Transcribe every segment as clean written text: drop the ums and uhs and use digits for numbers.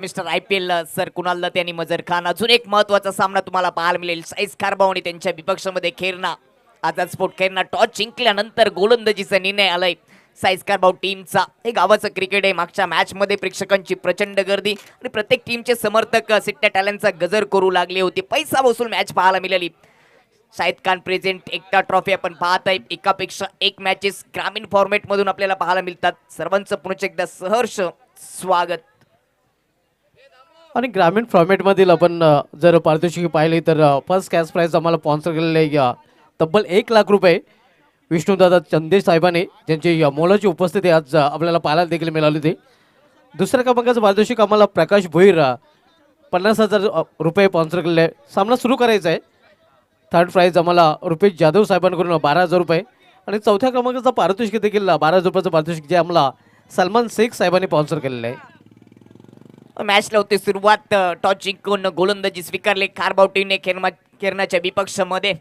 Mister IPL sir Kunal Dutt यांनी मजर खान. अजून एक महत्वाचा सामना तुम्हाला पाहायला मिळेल. साईज कारभाव आणि त्यांच्या विपक्षामध्ये खेरणा. आझाद स्पोर्ट खेरणा टॉस जिंकल्यानंतर गोलंदाजीचा निर्णय आलाय साईज कारभाव टीमचा. हे गावाचं क्रिकेट आहे. मागच्या मॅच मध्ये प्रेक्षकांची प्रचंड गर्दी आणि प्रत्येक टीमचे समर्थक सिट्ट्या टॅलेंटचा गजर करू लागले होते. पैसा वसूल मॅच पाहायला मिळाली. शाहिद खान प्रेझेंट एकता ट्रॉफी आपण पाहत आहे. एकापेक्षा एक मॅचेस ग्रामीण फॉर्मॅट मधून आपल्याला पाहायला मिळतात. सर्वांचं पुन्हा एकदा सहर्ष स्वागत. आणि ग्रामीण फॉर्मॅटमधील आपण जर पारितोषिके पाहिली तर फर्स्ट कॅश प्राइज आम्हाला स्पॉन्सर केलेले तब्बल 1,00,000 रुपये विष्णुदादा चंदेश साहेबांनी ज्यांची मोलाची उपस्थिती आज आपल्याला पाहायला देखील मिळाली होती. दुसऱ्या क्रमांकाचं पारितोषिक आम्हाला प्रकाश भोईर 50,000 रुपये स्पॉन्सर केलेले आहे. सामना सुरू करायचा आहे. थर्ड प्राइज आम्हाला रुपेश जाधव साहेबांकडून 12,000 रुपये आणि चौथ्या क्रमांकाचं पारितोषिक देखील 12,000 रुपयाचं पारितोषिक जे आम्हाला सलमान शेख साहेबांनी स्पॉन्सर केलेलं आहे. मॅचला होते सुरुवात. टॉस जिंकून गोलंदाजी स्वीकारले कारभाव टीमने खेरणाच्या विपक्षामध्ये.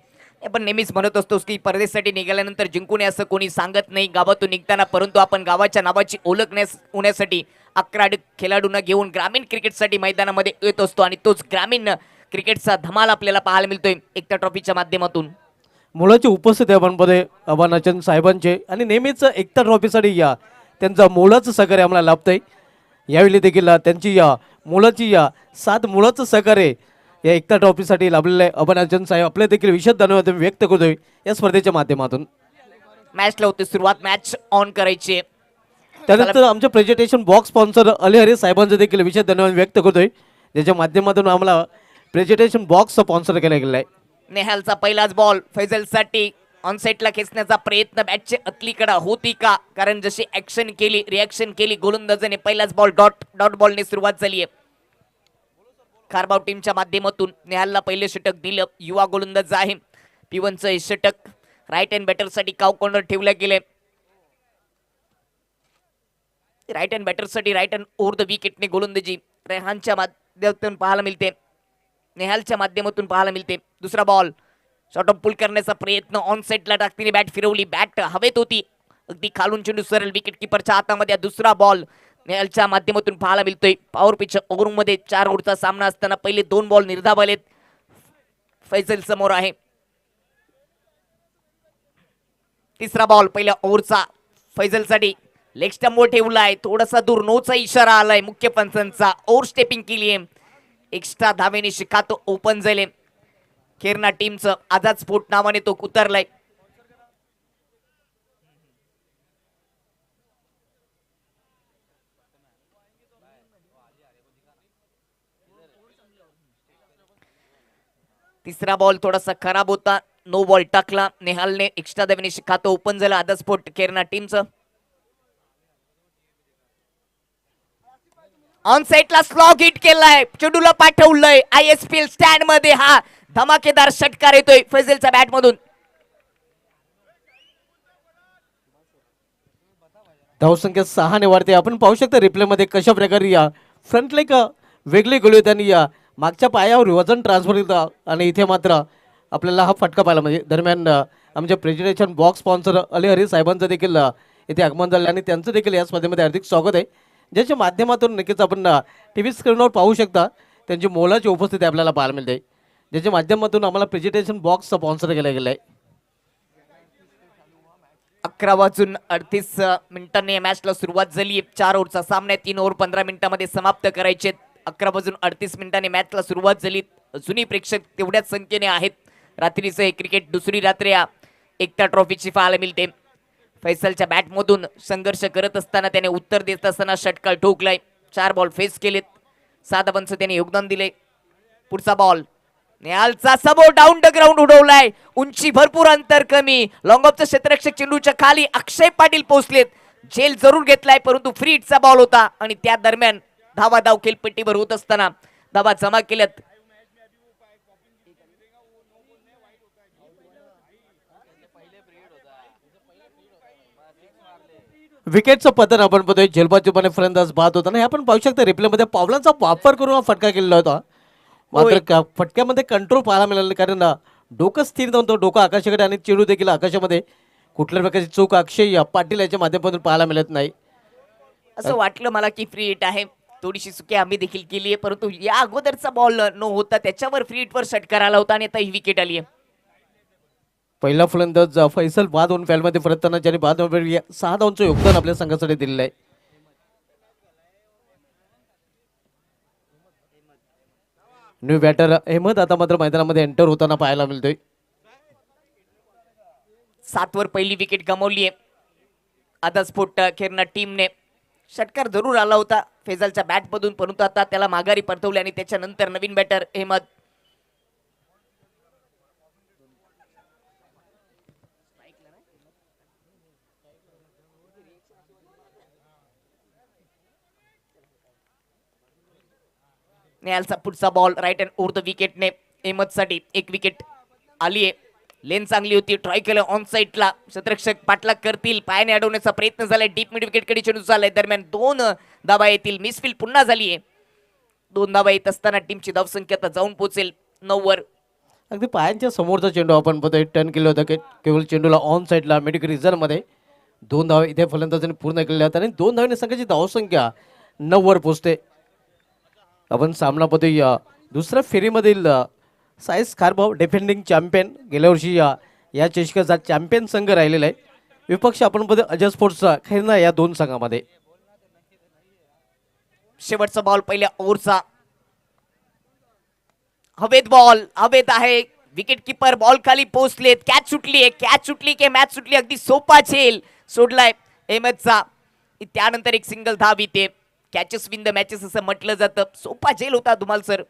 आपण नेहमीच म्हणत असतो की परदेशासाठी निघाल्यानंतर जिंकून असं कोणी सांगत नाही गावातून निघताना, परंतु आपण गावाच्या नावाची ओळख होण्यासाठी 11 खेळाडूंना घेऊन ग्रामीण क्रिकेटसाठी मैदानामध्ये येत असतो आणि तोच ग्रामीण क्रिकेटचा धमाल आपल्याला पाहायला मिळतोय एकता ट्रॉफीच्या माध्यमातून. मुलाची उपस्थिती आपण अभानाचंद साहेबांचे आणि नेहमीच एकता ट्रॉफीसाठी त्यांचं मोलाचं सहकार्य आम्हाला लाभतंय. यावेळी देखील त्यांची मुलाची 7 मुलाचं सहकार्य या एकता ट्रॉफीसाठी लाभलेलं आहे. अभानाचंद साहेब आपले देखील विशेष धन्यवाद व्यक्त करतोय या स्पर्धेच्या माध्यमातून. मॅचला होते सुरुवात. मॅच ऑन करायची. त्यानंतर आमचे presentation box sponsor Ali Hari साहेबांचं देखील विशेष धन्यवाद व्यक्त करतोय ज्याच्या माध्यमातून आम्हाला प्रेझेंटेशन बॉक्स स्पॉन्सर केला गेला आहे. नेहालचा पहिलाच बॉल फैजलसाठी ऑनसाइडला खेचण्याचा प्रयत्न बॅटचे अतलीकडा होती का, कारण जशी ऍक्शन केली रिॲक्शन केली गोलंदाजाने. पहिलाच बॉल डॉट बॉलने सुरुवात झाली आहे कारभाव टीमच्या माध्यमातून. नेहालला पहिले षटक दिलं. युवा गोलंदाज आहे. P1चं हे षटक राईट हँड बॅटरसाठी काव कॉर्नर ठेवले गेले. राईट हँड बॅटरसाठी राईट हँड ओव्हर द विकेटने गोलंदाजी रेहानच्या माध्यमातून पाहायला मिळते. नेहालच्या माध्यमातून पाहायला मिळते. दुसरा बॉल शॉर्ट ऑफ पुल करण्याचा प्रयत्न. ऑन साइडला टाकतीने बॅट फिरवली. बॅट हवेत होती. अगदी खालून चेंडू सरळ विकेट किपरच्या हातामध्ये. दुसरा बॉल नेहालच्या माध्यमातून पाहायला मिळतोय. पॉवर पिच ओव्हरमध्ये 4 ओव्हरचा सामना असताना पहिले 2 बॉल निर्धावलेत. फैजल समोर आहे. तिसरा बॉल पहिल्या ओव्हरचा फैजलसाठी लेग स्टंपवर ठेवलाय. थोडासा दूर नोचा इशारा आलाय मुख्य पंचांचा. ओव्हर स्टेपिंग केली आहे. एक्स्ट्रा धावेने शिखातो ओपन झाले. खेरणा टीमचं आझाद स्पोर्ट नावाने तो उतरलाय. तिसरा बॉल थोडासा खराब होता. नो बॉल टाकला. नेहालने एक्स्ट्रा धावेने शिखातो ओपन झालं आझाद स्पोर्ट खेरणा टीमचं. ऑन साइडला स्लॉग हिट केलाय. चेंडूला पाठवलंय. ISPL स्टँड मध्ये हा धमाकेदार षटकार येतोय फैजलच्या बॅट मधून. धावसंख्या 6 ने वाढते. आपण पाहू शकता रिप्ले मध्ये कशा प्रकारे फ्रंट लेग वेगळे गेले त्यांनी मागच्या पायावर वजन ट्रान्सफर केलं आणि इथे मात्र आपल्याला हा फटका पाहिला. म्हणजे दरम्यान आमच्या presentation box sponsor Ali Hari साहेबांचं देखील इथे आगमन झालं आणि त्यांचं देखील या स्पर्धेमध्ये हार्दिक स्वागत आहे. ज्याच्या माध्यमातून नक्कीच आपण TV स्क्रीनवर पाहू शकता त्यांची मोलाची उपस्थिती आपल्याला पाहायला मिळते. ज्याच्या माध्यमातून आम्हाला प्रेझेंटेशन बॉक्स स्पॉन्सर केला गेला आहे. 11:38 या मॅचला सुरुवात झाली. 4 ओव्हरचा सामना 3 ओव्हर 15 मिनिटांमध्ये समाप्त करायचे. 11:38 मॅचला सुरुवात झाली. जुनी प्रेक्षक तेवढ्याच संख्येने आहेत. रात्रीचं हे क्रिकेट दुसरी रात्र या एकता ट्रॉफीची पाहायला मिळते. फैसलच्या बॅटमधून संघर्ष करत असताना त्याने उत्तर देत असताना षटकार ठोकलाय. 4 बॉल फेस केलेत. 7 धावांचं त्याने योगदान दिले. पुढचा बॉल नेहालचा सबो डाऊन द ग्राउंड उडवलाय. उंची भरपूर अंतर कमी. लॉंग ऑफचं क्षेत्ररक्षक चेंडूच्या खाली अक्षय पाटील पोहोचलेत. झेल जरूर घेतलाय परंतु फ्री हिटचा बॉल होता आणि त्या दरम्यान धाव खेळपट्टीवर होत असताना धावा जमा केल्यात. विकेटचं पतन आपण बघतोय. झेलबाजूपणे फलंदाज बाद होताना हे आपण पाहू शकता रिप्ले मध्ये पावलांचा वापर करून हा फटका केलेला होता. मात्र फटक्यामध्ये कंट्रोल पाहायला मिळालं कारण डोकं स्थिर नव्हतं. डोकं आकाशाकडे आणि चेंडू देखील आकाशामध्ये. कुठल्या प्रकारची चूक अक्षय पाटील याच्या माध्यमातून पाहायला मिळत नाही. असं वाटलं मला की फ्री हिट आहे. थोडीशी चुकी आम्ही देखील केली आहे, परंतु या अगोदरचा बॉल न होता त्याच्यावर फ्री हिटवर षटकार आला होता आणि आता ही विकेट आली आहे. पहिला फलंदाज फैसल बाद होऊन फॅलमध्ये परतताना ज्याने बाद 6 धावांचं योगदान आपल्या संघासाठी दिलेलं आहे. न्यू बॅटर अहमद आता मात्र मैदानामध्ये एंटर होताना पाहायला मिळतोय. 7 वर पहिली विकेट गमावली आहे. आता स्फोट खेळणं टीमने षटकार जरूर आला होता फैजलच्या बॅट मधून, परंतु आता त्याला माघारी परतवले आणि त्याच्यानंतर नवीन बॅटर अहमद नेहालचा पुढचा ball right hand over the विकेटने अहमद साठी एक विकेट आली आहे. लेन चांगली होती, ट्राय केलं ऑन साईडला, क्षेत्ररक्षक पाठलाग करतील, पायाने अडवण्याचा प्रयत्न झालाय, डीप मिड विकेट कडे चेंडू चाललाय. दरम्यान 2 धावा येतील, मिसफील्ड पुन्हा झाली आहे. 2 धावा येत असताना टीमची धावसंख्या आता जाऊन पोहोचेल 9 वर. अगदी पायांच्या समोरचा चेंडू आपण बघतोय टर्न केलं होतं केवळ चेंडूला ऑन साईडला मिड रिझर्व मध्ये 2 धावा इथे फलंदाजाने पूर्ण केलेल्या आहेत आणि 2 धावांनी संघाची धावसंख्या 9 वर पोहोचते. आपण सामना पाहतोय दुसऱ्या फेरीमधील साईस खारभाव डिफेंडिंग चॅम्पियन, गेल्या वर्षी या चषकाचा चॅम्पियन संघ राहिलेला आहे. विपक्ष आपण पाहतोय अजय स्पोर्ट्सचा खेळणं या 2 संघामध्ये. शेवटचा बॉल पहिल्या ओव्हरचा, हवेत बॉल, हवेत आहे, विकेट किपर बॉल खाली पोहोचलेत, कॅच सुटली आहे, कॅच सुटली की मॅच सुटली. अगदी सोपा झेल सोडलाय अहमदचा. त्यानंतर एक सिंगल धाव येते. कॅचेस विन द मॅचेस असं म्हटलं जातं. सोपा झेल होता धुमाल सर.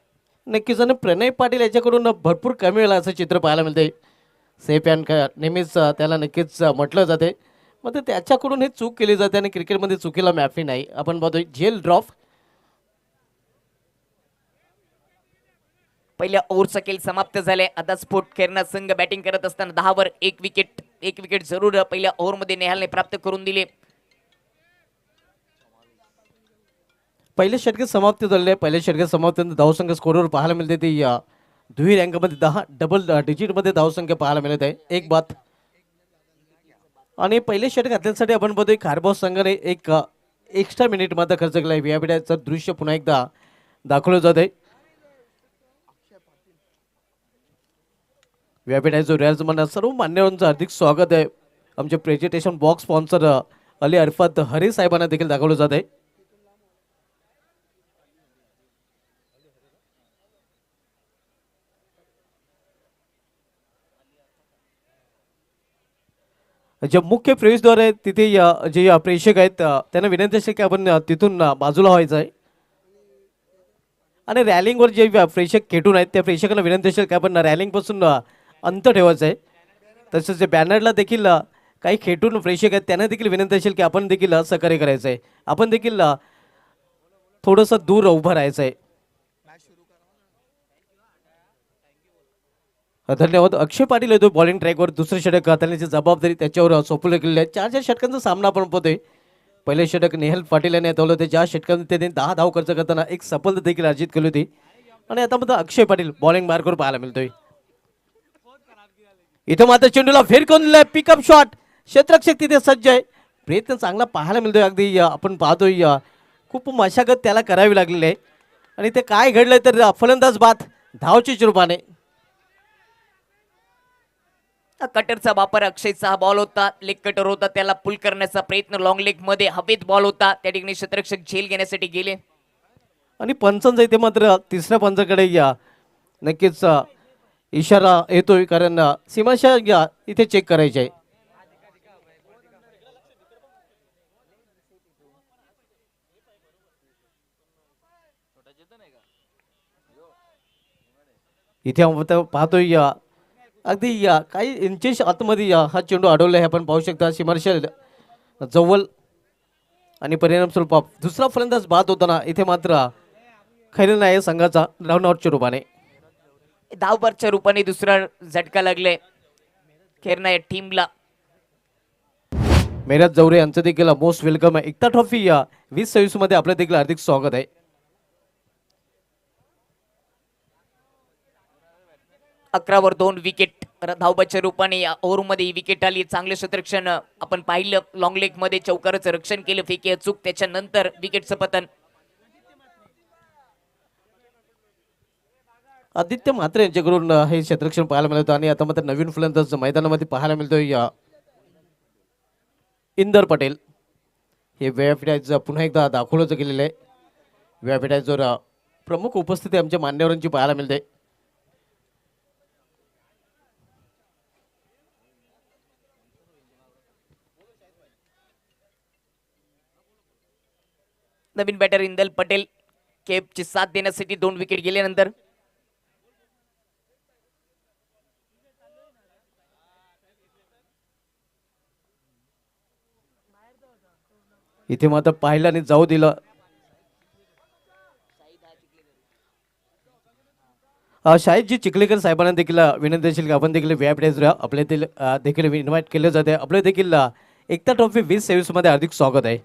नक्कीच. आणि प्रणय पाटील याच्याकडून भरपूर कमी वेळा असं चित्र पाहायला मिळते. सेफ अँड नेहमीच त्याला नक्कीच म्हटलं जाते, मग त्याच्याकडून हे चूक केली जाते आणि क्रिकेटमध्ये चुकीला माफी नाही. आपण बघतोय झेल ड्रॉप. पहिल्या ओव्हरचा खेळ समाप्त झालाय. आता स्फोट खेळणा संघ बॅटिंग करत असताना 10 वर एक विकेट जरूर पहिल्या ओव्हरमध्ये नेहालने प्राप्त करून दिले. पहिले षटक समाप्त झालेले. पहिल्या षटकात समाप्त धावसंख्या स्कोरवर पाहायला मिळते ती दुहेरी रँकमध्ये 10 डबल डिजिटमध्ये धावसंख्या पाहायला मिळत आहे. एक बात. आणि पहिले षटक घातल्यासाठी आपण बघतोय खारभाव संघाने एक एक्स्ट्रा मिनिट मध्ये खर्च केला आहे. व्यापीडाचं दृश्य पुन्हा एकदा दाखवलं जात आहे. व्यापीडाचं रॅल्स म्हणा सर्व मान्यवरांचं हार्दिक स्वागत आहे. आमचे presentation box sponsor Ali Arafat Hari साहेबांना देखील दाखवलं जात आहे. जे मुख्य प्रवेशद्वार आहे तिथे जे प्रेक्षक आहेत त्यांना विनंती असेल की आपण तिथून बाजूला व्हायचं आहे. आणि रॅलिंगवर जे प्रेक्षक खेटून आहेत त्या प्रेक्षकांना विनंती असेल की आपण रॅलिंगपासून अंतर ठेवायचं आहे. तसंच जे बॅनरला देखील काही खेटून प्रेक्षक आहेत त्यांना देखील विनंती असेल की आपण देखील सहकार्य करायचं आहे. आपण देखील थोडंसं दूर उभं राहायचं आहे. धन्यवाद. अक्षय पाटील येतो बॉलिंग ट्रॅकवर. दुसरे षटक हाताळण्याची जबाबदारी त्याच्यावर सोपवली गेलेली आहे. 4 षटकांचा सामना आपण पाहतोय. पहिले षटक नेहल पाटील यांनी हाताळलं होते, ज्या षटकांमध्ये त्यांनी 10 धाव खर्च करताना एक सफलता देखील अर्जित केली होती. आणि आता मात्र अक्षय पाटील बॉलिंग मार्कवर पाहायला मिळतोय. इथं मात्र चेंडूला फेर करून दिलाय. Pickup shot. क्षेत्ररक्षक तिथे सज्ज आहे. प्रयत्न चांगला पाहायला मिळतोय. अगदी आपण पाहतोय खूप मशागत त्याला करावी लागलेली आहे. आणि ते काय घडलंय तर फलंदाज बाद धावची रूपाने. कटरचा वापर अक्षयचा हा बॉल होता, लेग कटर होता, त्याला पुल करण्याचा प्रयत्न लॉंग लेग मध्ये हवेत बॉल होता, त्या ठिकाणी क्षेत्ररक्षक झेल घेण्यासाठी गेले. आणि पंचांचा इथे मात्र तिसऱ्या पंचाकडे नक्कीच इशारा येतोय, कारण सीमाशा इथे चेक करायचे आहे. इथे आपण पाहतोय अगदी काही इंचेस आतमध्ये हा चेंडू अडवला आहे. आपण पाहू शकता सीमाशा जवळ. आणि परिणाम स्वरूप दुसरा फलंदाज बाद होताना इथे मात्र खैरन आहे संघाचा रनआउटच्या रूपाने. धावभरच्या रूपाने दुसरा झटका लागले खेरणा या टीमला. मेहरत जवरे यांचं देखील मोस्ट वेलकम आहे. एकता ट्रॉफी 2026 मध्ये आपलं देखील हार्दिक स्वागत आहे. 11 वर 2 विकेट धावबाच्या रूपाने या ओव्हरमध्ये ही विकेट आली. चांगले क्षेत्ररक्षण आपण पाहिलं, लॉंग लेग मध्ये चौकाराचं रक्षण केलं, फेकी अचूक, त्याच्यानंतर विकेटचं पतन. आदित्य म्हात्रे यांच्याकडून हे क्षेत्ररक्षण पाहायला मिळतं आणि आता मात्र नवीन फलंदाज मैदानामध्ये पाहायला मिळतोय इंदर पटेल. हे व्यापीठाचं पुन्हा एकदा दाखवलं गेलेलं आहे. व्यापीठाचं प्रमुख उपस्थिती आमच्या मान्यवरांची पाहायला मिळते. नवीन बॅटर इंदल पटेल केपची साथ देण्यासाठी 2 विकेट गेल्यानंतर इथे मात्र पाहिलं आणि जाऊ दिलं. शाहिदजी चिखलेकर साहेबांना देखील विनंती असेल की आपण देखील व्यापीठाचं आपल्या देखील इन्व्हाइट केले जाते. आपले देखील एकता ट्रॉफी 2023 मध्ये हार्दिक स्वागत आहे.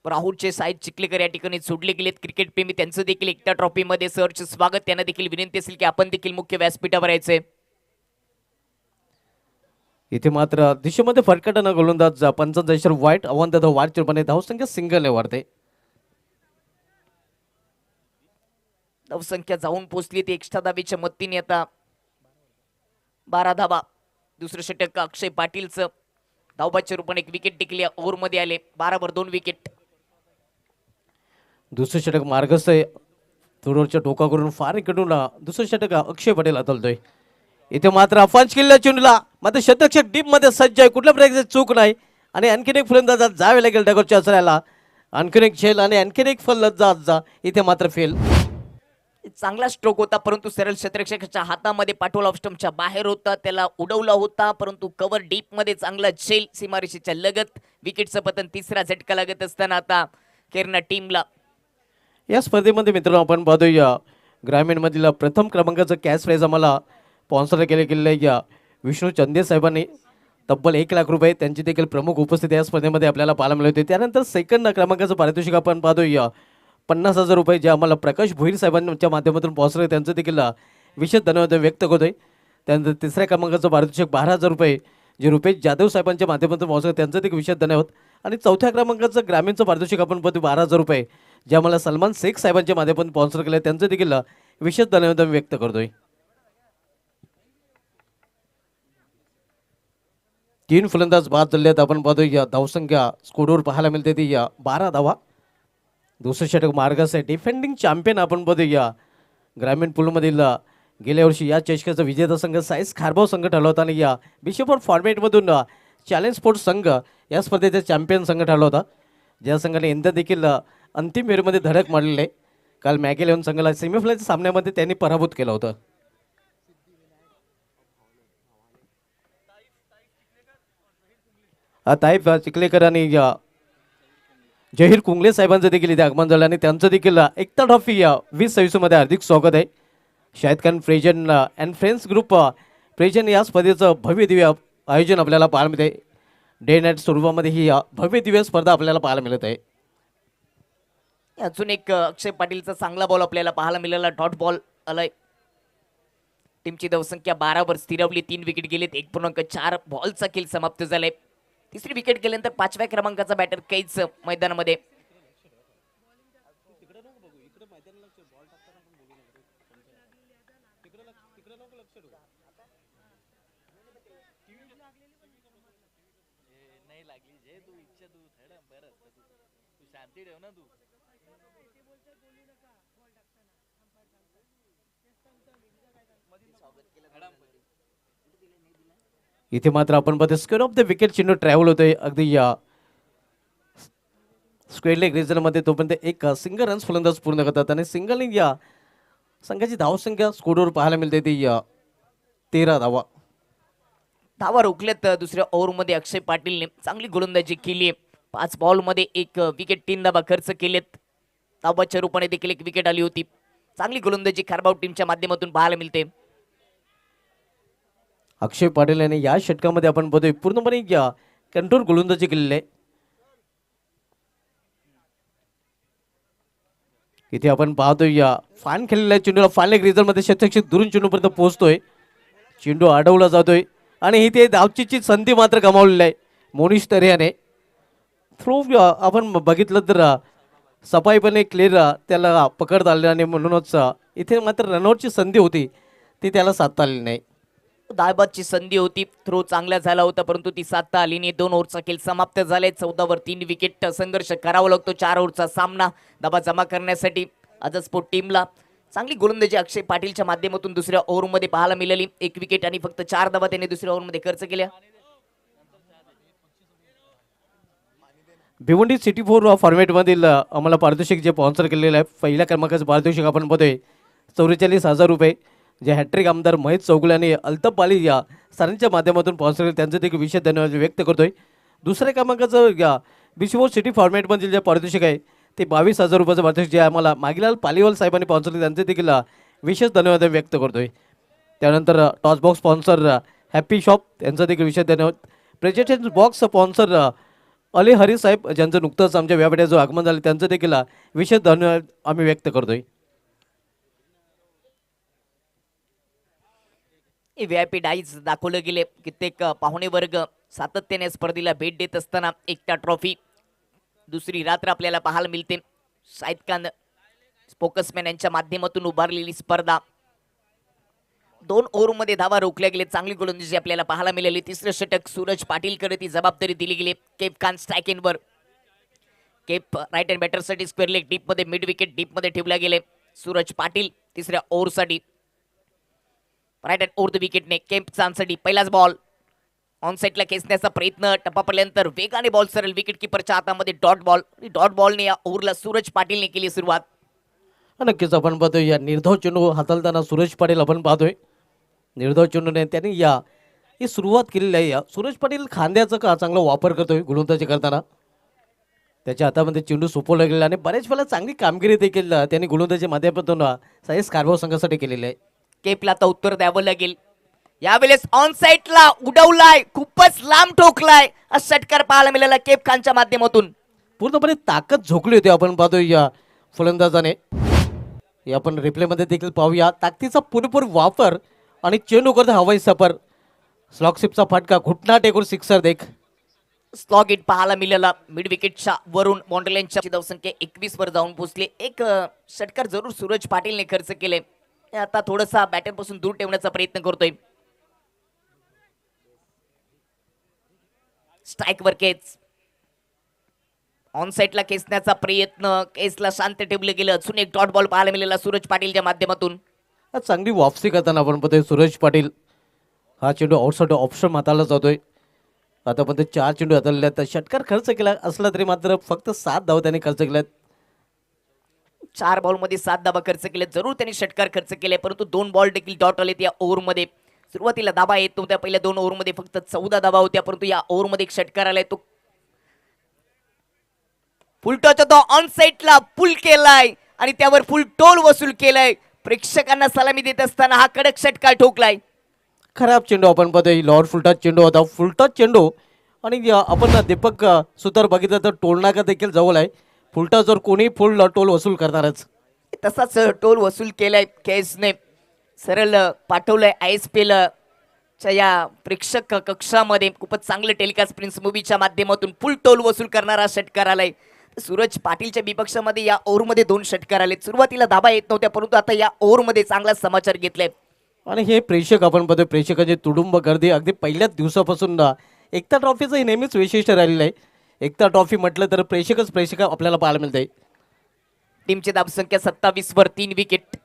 राहुलचे साईद चिखलेकर या ठिकाणी सोडले गेलेत. क्रिकेट प्रेमी त्यांचं देखील एकता ट्रॉफी मध्ये सहर्ष स्वागत. त्यांना देखील विनंती असेल की आपण देखील मुख्य व्यासपीठावर यायचे. इथे मात्र दिशेमध्ये फरकटना गोलंदाज पंचांतर वाईट आव्हान देतो. वाईट चुरपणे धावसंख्या सिंगल वाढते. धावसंख्या जाऊन पोहोचली ती एक्स्ट्रा धावेच्या मदतीने आता 12 धावा. दुसरं षटक अक्षय पाटीलचं धावबाच्या रूपाने 1 विकेट टिकली. ओव्हरमध्ये आले 12 वर 2 विकेट. दुसरं षटक मार्गस्थ आहे. थोडवरच्या टोका करून फार इकडून दुसरं षटक अक्षय पटेल हाताळतोय. इथे मात्र अफांज किल्ला चेंडूला मात्र शतरक्षक डीप मध्ये सज्ज आहे. कुठल्या प्रकारची चूक नाही आणि आणखीन एक फलंदाज जावे लागेल डगरच्या असल्याला. आणखीन एक झेल आणि आणखीन एक फलंदाज इथे मात्र फेल. चांगला स्ट्रोक होता परंतु सरळ क्षेत्ररक्षकाच्या हातामध्ये पाठवला. ऑफ स्टंपच्या बाहेर होता. त्याला उडवला होता परंतु कव्हर डीप मध्ये चांगला झेल सीमारेषेच्या लगत. विकेटचं पतन. तिसरा झटका लागत असताना आता केरना टीमला. या स्पर्धेमध्ये मित्रांनो आपण पाहतोय ग्रामीण मधील प्रथम क्रमांकाचं कॅश प्राइज आम्हाला स्पॉन्सर केले विष्णू चंदे साहेबांनी. तब्बल 1 लाख रुपये त्यांची देखील प्रमुख उपस्थिती या स्पर्धेमध्ये आपल्याला पाहायला मिळते. त्यानंतर सेकंड क्रमांकाचं पारितोषिक आपण पाहतोय 50,000 रुपये जे आम्हाला प्रकाश भोईर साहेबांच्या माध्यमातून स्पॉन्सर त्यांचं देखील विशेष धन्यवाद व्यक्त होतोय. त्यानंतर तिसऱ्या क्रमांकाचं पारितोषिक 12,000 रुपये जे रुपेश जाधव साहेबांच्या माध्यमातून स्पॉन्सर त्यांचं देखील विशेष धन्यवाद. आणि चौथ्या क्रमांकाचं ग्रामीणचं पारितोषिक आपण पाहतो 12,000 रुपये जे आम्हाला सलमान शेख साहेबांच्या माध्यमातून स्पॉन्सर केलं त्यांचं देखील विशेष धन्यवाद व्यक्त करतोय. 3 फलंदाज बाद झालेत. आपण पाहतोय धावसंख्या स्कोरवर पाहायला मिळते ती 12 धावा. दुसरं षटक मार्गस आहे. डिफेंडिंग चॅम्पियन आपण पाहतोय ग्रामीण पूलमधील गेल्या वर्षी या चषकाचा विजेता संघ साईस खारबाव संघ ठरला होता आणि या बिशोपर फॉर्मॅटमधून चॅलेंज स्पोर्ट्स संघ या स्पर्धेचा चॅम्पियन संघ ठरला होता. ज्या संघाने यंदा देखील अंतिम फेरीमध्ये धडक मारलेली आहे. काल मॅग 11 संघाला सेमीफायनलच्या सामन्यामध्ये त्यांनी पराभूत केलं होतं. ताईफ चिखलेकर आणि जहीर कुंगले साहेबांचं देखील इथे आगमन झालं आणि त्यांचं देखील एकता ट्रॉफी 2026 मध्ये हार्दिक स्वागत आहे. शाहिद खान फ्रेजन अँड फ्रेंड्स ग्रुप फ्रेजन या स्पर्धेचं भव्य दिव्य आयोजन आपल्याला पाहायला मिळते. डे नाईट स्वरूपामध्ये ही भव्य दिव्य स्पर्धा आपल्याला पाहायला मिळत आहे. अजून एक अक्षय पाटीलचा चांगला बॉल आपल्याला पाहायला मिळाला. डॉट बॉल आलाय. टीमची धावसंख्या 12 वर स्थिरावली. 3 विकेट गेलेत. 1.4 बॉलचा खेळ समाप्त झालाय. तिसरी विकेट गेल्यानंतर 5व्या क्रमांकाचा बॅटर कैच मैदानामध्ये. इथे मात्र आपण पाहतो स्क्वेअर ऑफ द विकेट चिन्ह ट्रॅव्हल होतोय अगदी स्क्वेअर लेग रिझनमध्ये. तोपर्यंत एक सिंगल रन्स फलंदाज पूर्ण करतात आणि सिंगल या संघाची धावसंख्या स्कोरवर पाहायला मिळते ती 13 धावा. धावा रोखल्यात दुसऱ्या ओव्हरमध्ये अक्षय पाटीलने. चांगली गोलंदाजी केली. 5 बॉलमध्ये 1 विकेट 3 धावा खर्च केलेत. धावाच्या रूपाने देखील 1 विकेट आली होती. चांगली गोलंदाजी खारबाव टीमच्या माध्यमातून पाहायला मिळते. अक्षय पाटील याने या षटकामध्ये आपण बघतोय पूर्णपणे कंट्रोल गोलंदाजी केलेली आहे. इथे आपण पाहतोय फान खेळलेल्या चेंडूला फान लेग रिझनमध्ये शतक्षक दुरून चेंडूपर्यंत पोहोचतोय. चेंडू अडवला जातोय आणि इथे धावचीची संधी मात्र गमावलेली आहे मोनिश तरे याने. थ्रो आपण बघितलं तर सफाईपणे क्लिअर त्याला पकडता आले आणि म्हणूनच इथे मात्र रनआउटची संधी होती ती त्याला साधता आली नाही. दाबाची संधी होती, थ्रो चांगला झाला होता परंतु ती साधता आली नाही. 2 ओव्हरचा खेळ समाप्त झालाय. 14 वर 3 विकेट संघर्ष करावा लागतो 4 ओव्हरचा सामना दबा जमा करण्यासाठी. आजच स्पोर्ट टीमला चांगली गोलंदाजी अक्षय पाटीलच्या माध्यमातून दुसऱ्या ओव्हरमध्ये पाहायला मिळाली. 1 विकेट आणि फक्त 4 धावा त्याने दुसऱ्या ओव्हरमध्ये खर्च केल्या. भिवंडी सिटी 4 फॉर्मॅटमधील आम्हाला पारितोषिक जे स्पॉन्सर केलेलं आहे, पहिल्या क्रमांकाचं पारितोषिक आपण बघतोय 44,000 रुपये, जे हॅट्रिक आमदार महेश चौगुले आणि अल्ताफ अली या सरांच्या माध्यमातून स्पॉन्सर केले, त्यांचं देखील विशेष धन्यवाद व्यक्त करतोय. दुसऱ्या क्रमांकाचं BC4 सिटी फॉर्मॅटमधील जे पारितोषिक आहे ते 22,000 रुपयाचं पारितोषिक जे आम्हाला मागीलाल पालीवाल साहेबांनी स्पॉन्सर केले, त्यांचे देखील विशेष धन्यवाद व्यक्त करतोय. त्यानंतर toss box sponsor Happy Shop यांचा देखील विशेष धन्यवाद. Presentation box sponsor Ali Hari saheb ज्यांचं नुकतंच आमच्या व्यापाऱ्याचं आगमन झालं, त्यांचं देखील विशेष धन्यवाद आम्ही व्यक्त करतोय. VIP डाईज दाखवले गेले. कित्येक पाहुणे वर्ग सातत्याने स्पर्धेला भेट देत असताना एकता ट्रॉफी दुसरी रात्र आपल्याला पाहायला मिळते. शाहिद खान स्पोकसमॅन यांच्या माध्यमातून उभारलेली स्पर्धा. 2 ओव्हरमध्ये धावा रोखल्या गेले. चांगली गोलंदाजी आपल्याला पाहायला मिळाली. तिसरं षटक सूरज पाटीलकडे ती जबाबदारी दिली गेली. केप खान स्ट्रायकिंगवर. केप राईट हँड बॅटरसाठी स्क्वेअर लेग डीपमध्ये मिड विकेट डीपमध्ये ठेवल्या गेले. सूरज पाटील तिसऱ्या ओव्हरसाठी राईट हँड ओव्हर द विकेटने केप खानसाठी पहिलाच बॉल ऑन साईडला खेचण्याचा प्रयत्न. टप्पा पडल्यानंतर वेगाने बॉल सरळ विकेट किपरच्या हातामध्ये डॉट बॉल. डॉट बॉलने या ओव्हरला सूरज पाटीलने केली सुरुवात. नक्कीच आपण पाहतोय या निर्धाव चेंडू हाताळताना सूरज पाटील आपण पाहतोय. निर्धाव चेंडूने त्यांनी ही सुरुवात केलेली आहे. या सूरज पाटील खांद्याचा का चांगला वापर करतोय गोलंदाजी करताना. त्याच्या हातामध्ये चेंडू सोपवला गेला आणि बऱ्याच वेळा चांगली कामगिरी देखील त्यांनी गोलंदाजी माध्यमातून साईस कारभार संघासाठी केलेली आहे. केपला तर उत्तर द्यावं लागेल. यावेळेस ऑन साईडला उडवलाय, खूपच लांब ठोकलाय. षटकार पाहायला मिळाला केप खानच्या माध्यमातून. पूर्णपणे ताकद झोकली होती आपण पाहतोय या फलंदाजाने. हे आपण रिप्लेमध्ये देखील पाहूया. ताकदीचा पुरेपूर वापर आणि चेंडू करता हवाई सफर. स्लॉगशिपचा फटका घुटना टेकून सिक्सर देख. स्लॉग हिट पाहायला मिळाला. मिड विकेटच्या वरून बॉन्डलेनच्या धावसंख्या 21 वर जाऊन पोहोचले. एक षटकार जरूर सूरज पाटीलने खर्च केले. आता थोडासा बॅटर पासून दूर ठेवण्याचा प्रयत्न करतोय. स्ट्राईक वर केच ऑन साईडला खेचण्याचा प्रयत्न. केसला शांत ठेवलं गेलं. अजून एक डॉट बॉल पाहायला मिळाला सूरज पाटीलच्या माध्यमातून. चांगली वापसी करताना आपण पाहतोय सूरज पाटील. हा चेंडू आउटसाइड ऑप्शन हाताळला जातोय. आता पण 4 चेंडू हाताळले आहेत. षटकार खर्च केला असला तरी मात्र फक्त 7 धावा त्यांनी खर्च केल्यात. 4 बॉलमध्ये 7 धावा खर्च केले. जरूर त्यांनी षटकार खर्च केले परंतु 2 बॉल देखील डॉट आलेत या ओव्हरमध्ये. सुरुवातीला धावा येत नव्हत्या. पहिल्या 2 ओव्हरमध्ये फक्त 14 धावा होत्या परंतु या ओव्हरमध्ये एक षटकार आलाय. तो फुल टच होता. ऑन साईडला पुल केलाय आणि त्यावर फुल टोल वसूल केलाय. प्रेक्षकांना सलामी देत असताना हा कडक षटकार ठोकलाय. खराब चेंडू आपण पाहतोय. लॉर फुलटच चेंडू होता. फुलटच चेंडू आणि आपण दीपक सुतार बघितलं तर टोलनाका देखील जवळ आहे. फुलटचवर कोणी फुल टोल वसूल करणारच. तसाच टोल वसूल केलाय. केसने सरळ पाठवलंय ISPL च्या या प्रेक्षक कक्षामध्ये. खूपच चांगलं टेलिकास्ट प्रिन्स मूवीच्या माध्यमातून फुल टोल वसूल करणारा षटकार आलाय. सूरज पाटीलच्या विपक्षामध्ये या ओव्हरमध्ये 2 षटकार आले. सुरुवातीला धाबा येत नव्हत्या परंतु आता या ओव्हरमध्ये चांगला समाचार घेतलाय. आणि हे प्रेक्षक आपण पाहतोय. प्रेक्षकांची तुडुंब गर्दी अगदी पहिल्याच दिवसापासून एकता ट्रॉफीचं हे नेहमीच वैशिष्ट्य राहिलेलं आहे. एकता ट्रॉफी म्हटलं तर प्रेक्षक आपल्याला पाहायला मिळते. टीमची धावसंख्या 27 वर 3 विकेट.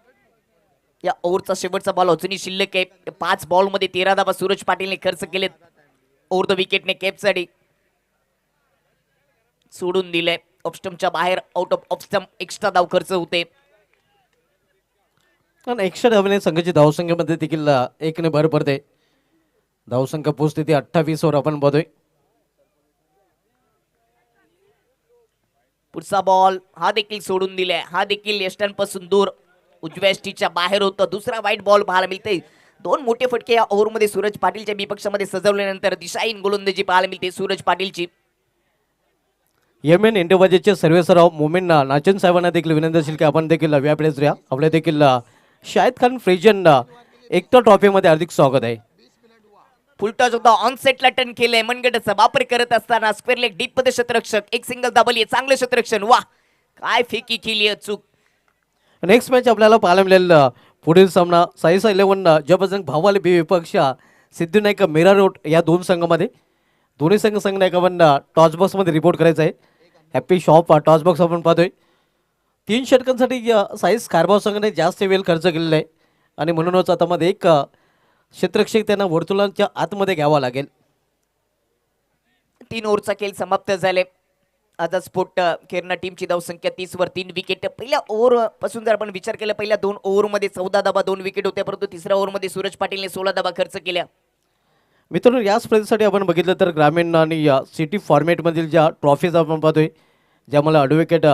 या ओव्हरचा शेवटचा बॉल अजूनही शिल्लक आहे. 5 बॉलमध्ये 13 धावा सूरज पाटीलने खर्च केलेत. ओव्हर द विकेटने केपसाठी सोडून दिलंय. ऑफस्टमच्या बाहेर आउट ऑफ ऑफस्टम एक्स्ट्रा धाव खर्च होते. कारण एक्स्ट्रा धावने संघाची धावसंख्येमध्ये देखील 1 ने भर पडते. धावसंख्या पोहोचते ती 28 वर आपण बघतोय. पुढचा बॉल हा देखील सोडून दिलाय. हा देखील यष्टांपासून दूर उजव्या यष्टीच्या बाहेर होता. दुसरा वाईट बॉल पाहायला मिळते. 2 मोठे फटके या ओव्हरमध्ये सूरज पाटीलच्या विपक्षामध्ये सजवल्यानंतर दिशाहीन गोलंदाजी पाहायला मिळते सूरज पाटीलची. MN इंडियाचे सर्वेसराव मोमेन नाचन साहेबांना देखील विनंती असेल की आपण देखील व्यापडेच द्या. आपल्या देखील शाहिद खान फ्रेजन एकता ट्रॉफीमध्ये हार्दिक स्वागत आहे. फुलटॉस होता. ऑन सेटला टर्न केलंय. मनगटाचा वापर करत असताना स्क्वेअर लेग डीप मध्ये क्षेत्ररक्षक एक सिंगल दाबली. चांगलं क्षेत्ररक्षण. वा काय फेकी केली अचूक. नेक्स्ट मॅच आपल्याला पाहायला मिळेल पुढील सामना साईसा 11 जबरजंग भावाले बी विपक्ष सिद्धीनायक मीरा रोड या दोन संघामध्ये. दोन्ही संघ नाही का आपण टॉस बॉक्समध्ये रिपोर्ट करायचं आहे. हॅपी शॉप टॉस बॉक्स आपण पाहतोय. 3 षटकांसाठी साईस कारभाव संघाने जास्त वेळ खर्च केलेला आहे आणि म्हणूनच आता मध्ये एक क्षेत्ररक्षक त्यांना वर्तुळांच्या आतमध्ये घ्यावा लागेल. 3 ओव्हरचा खेळ समाप्त झाले. आझाद स्पोर्ट केरना टीमची धावसंख्या 30 वर 3 विकेट. पहिल्या ओव्हर पासून जर आपण विचार केला, पहिल्या 2 ओव्हरमध्ये 14 धाबा 2 विकेट होत्या, परंतु तिसऱ्या ओव्हरमध्ये सूरज पाटीलने 16 धाबा खर्च केल्या. मित्रांनो, या स्पर्धेसाठी आपण बघितलं तर ग्रामीण आणि सिटी फॉर्मॅटमधील ज्या ट्रॉफीज आपण पाहतोय, ज्यामुळे ॲडव्होकेट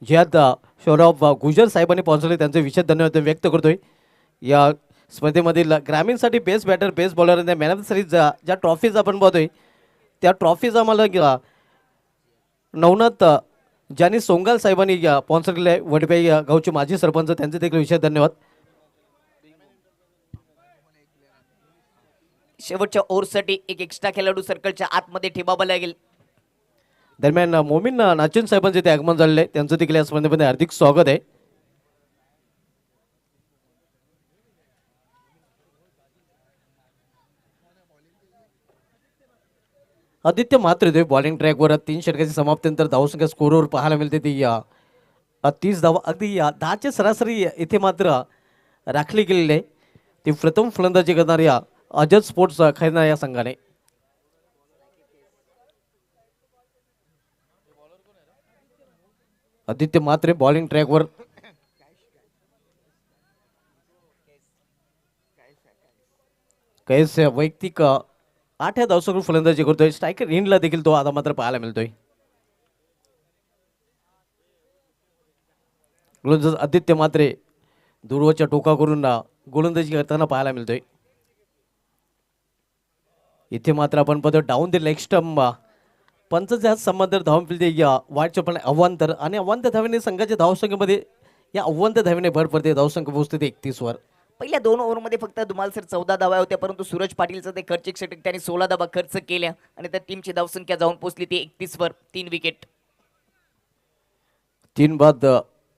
जिहाद शौरभ गुजर साहेबांनी पोहोचवले, त्यांचे विशेष धन्यवाद व्यक्त करतोय. या स्पर्धेमधील ग्रामीणसाठी बेस्ट बॅटर बेस्ट बॉलर आणि मॅन ऑफ द सिरीज ज्या ट्रॉफीज आपण पाहतोय, त्या ट्रॉफीज आम्हाला नवनाथ ज्यांनी सोंगाल साहेबांनी स्पॉन्सर केले आहे. वडपे गावचे माजी सरपंच, त्यांचे देखील विशेष धन्यवाद. शेवटच्या ओव्हरसाठी एक एक्स्ट्रा खेळाडू सर्कलच्या आतमध्ये ठेवावा लागेल. दरम्यान मोमीन नाचन साहेबांचे ते आगमन झालेले आहे, त्यांचं देखील या स्पर्धेमध्ये हार्दिक स्वागत आहे. आदित्य मात्र बॉलिंग ट्रॅकवर 3 षटकाची समाप्तीनंतर धावसंख्या स्कोरवर पाहायला मिळते ती 30 धावा, अगदी 10चे सरासरी इथे मात्र राखली गेलेली आहे. ती प्रथम फलंदाजी करणाऱ्या अजद स्पोर्ट्स खैरना या संघाने. आदित्य मात्रे बॉलिंग ट्रॅकवर. कैस वैयक्तिक 8 धावसंख्येवर फलंदाजी करतोय. स्ट्रायकर इंडला देखील तो आता मात्र पाहायला मिळतोय. गोलंदाज आदित्य मात्रे दूरवरच्या टोका करून गोलंदाजी करताना पाहायला मिळतोय. इथे मात्र आपण पाहतो डाऊन द लेग स्टंप पंचाच्या संबंध धावून फिरते वाईटच्या पण अव्वांतर आणि अव्वांतर धावेने संघाच्या धावसंख्येमध्ये या अव्वांतर धावेने भर पडते. धावसंख्या पोहोचते 31 वर. पहिल्या 2 ओव्हरमध्ये फक्त धुमालसर 14 धावा होत्या, परंतु सूरज पाटीलचं ते खर्चिक षटक त्यांनी 16 धावा खर्च केल्या आणि त्या टीमची धावसंख्या जाऊन पोहोचली ती 31 वर 3 विकेट. 3 बाद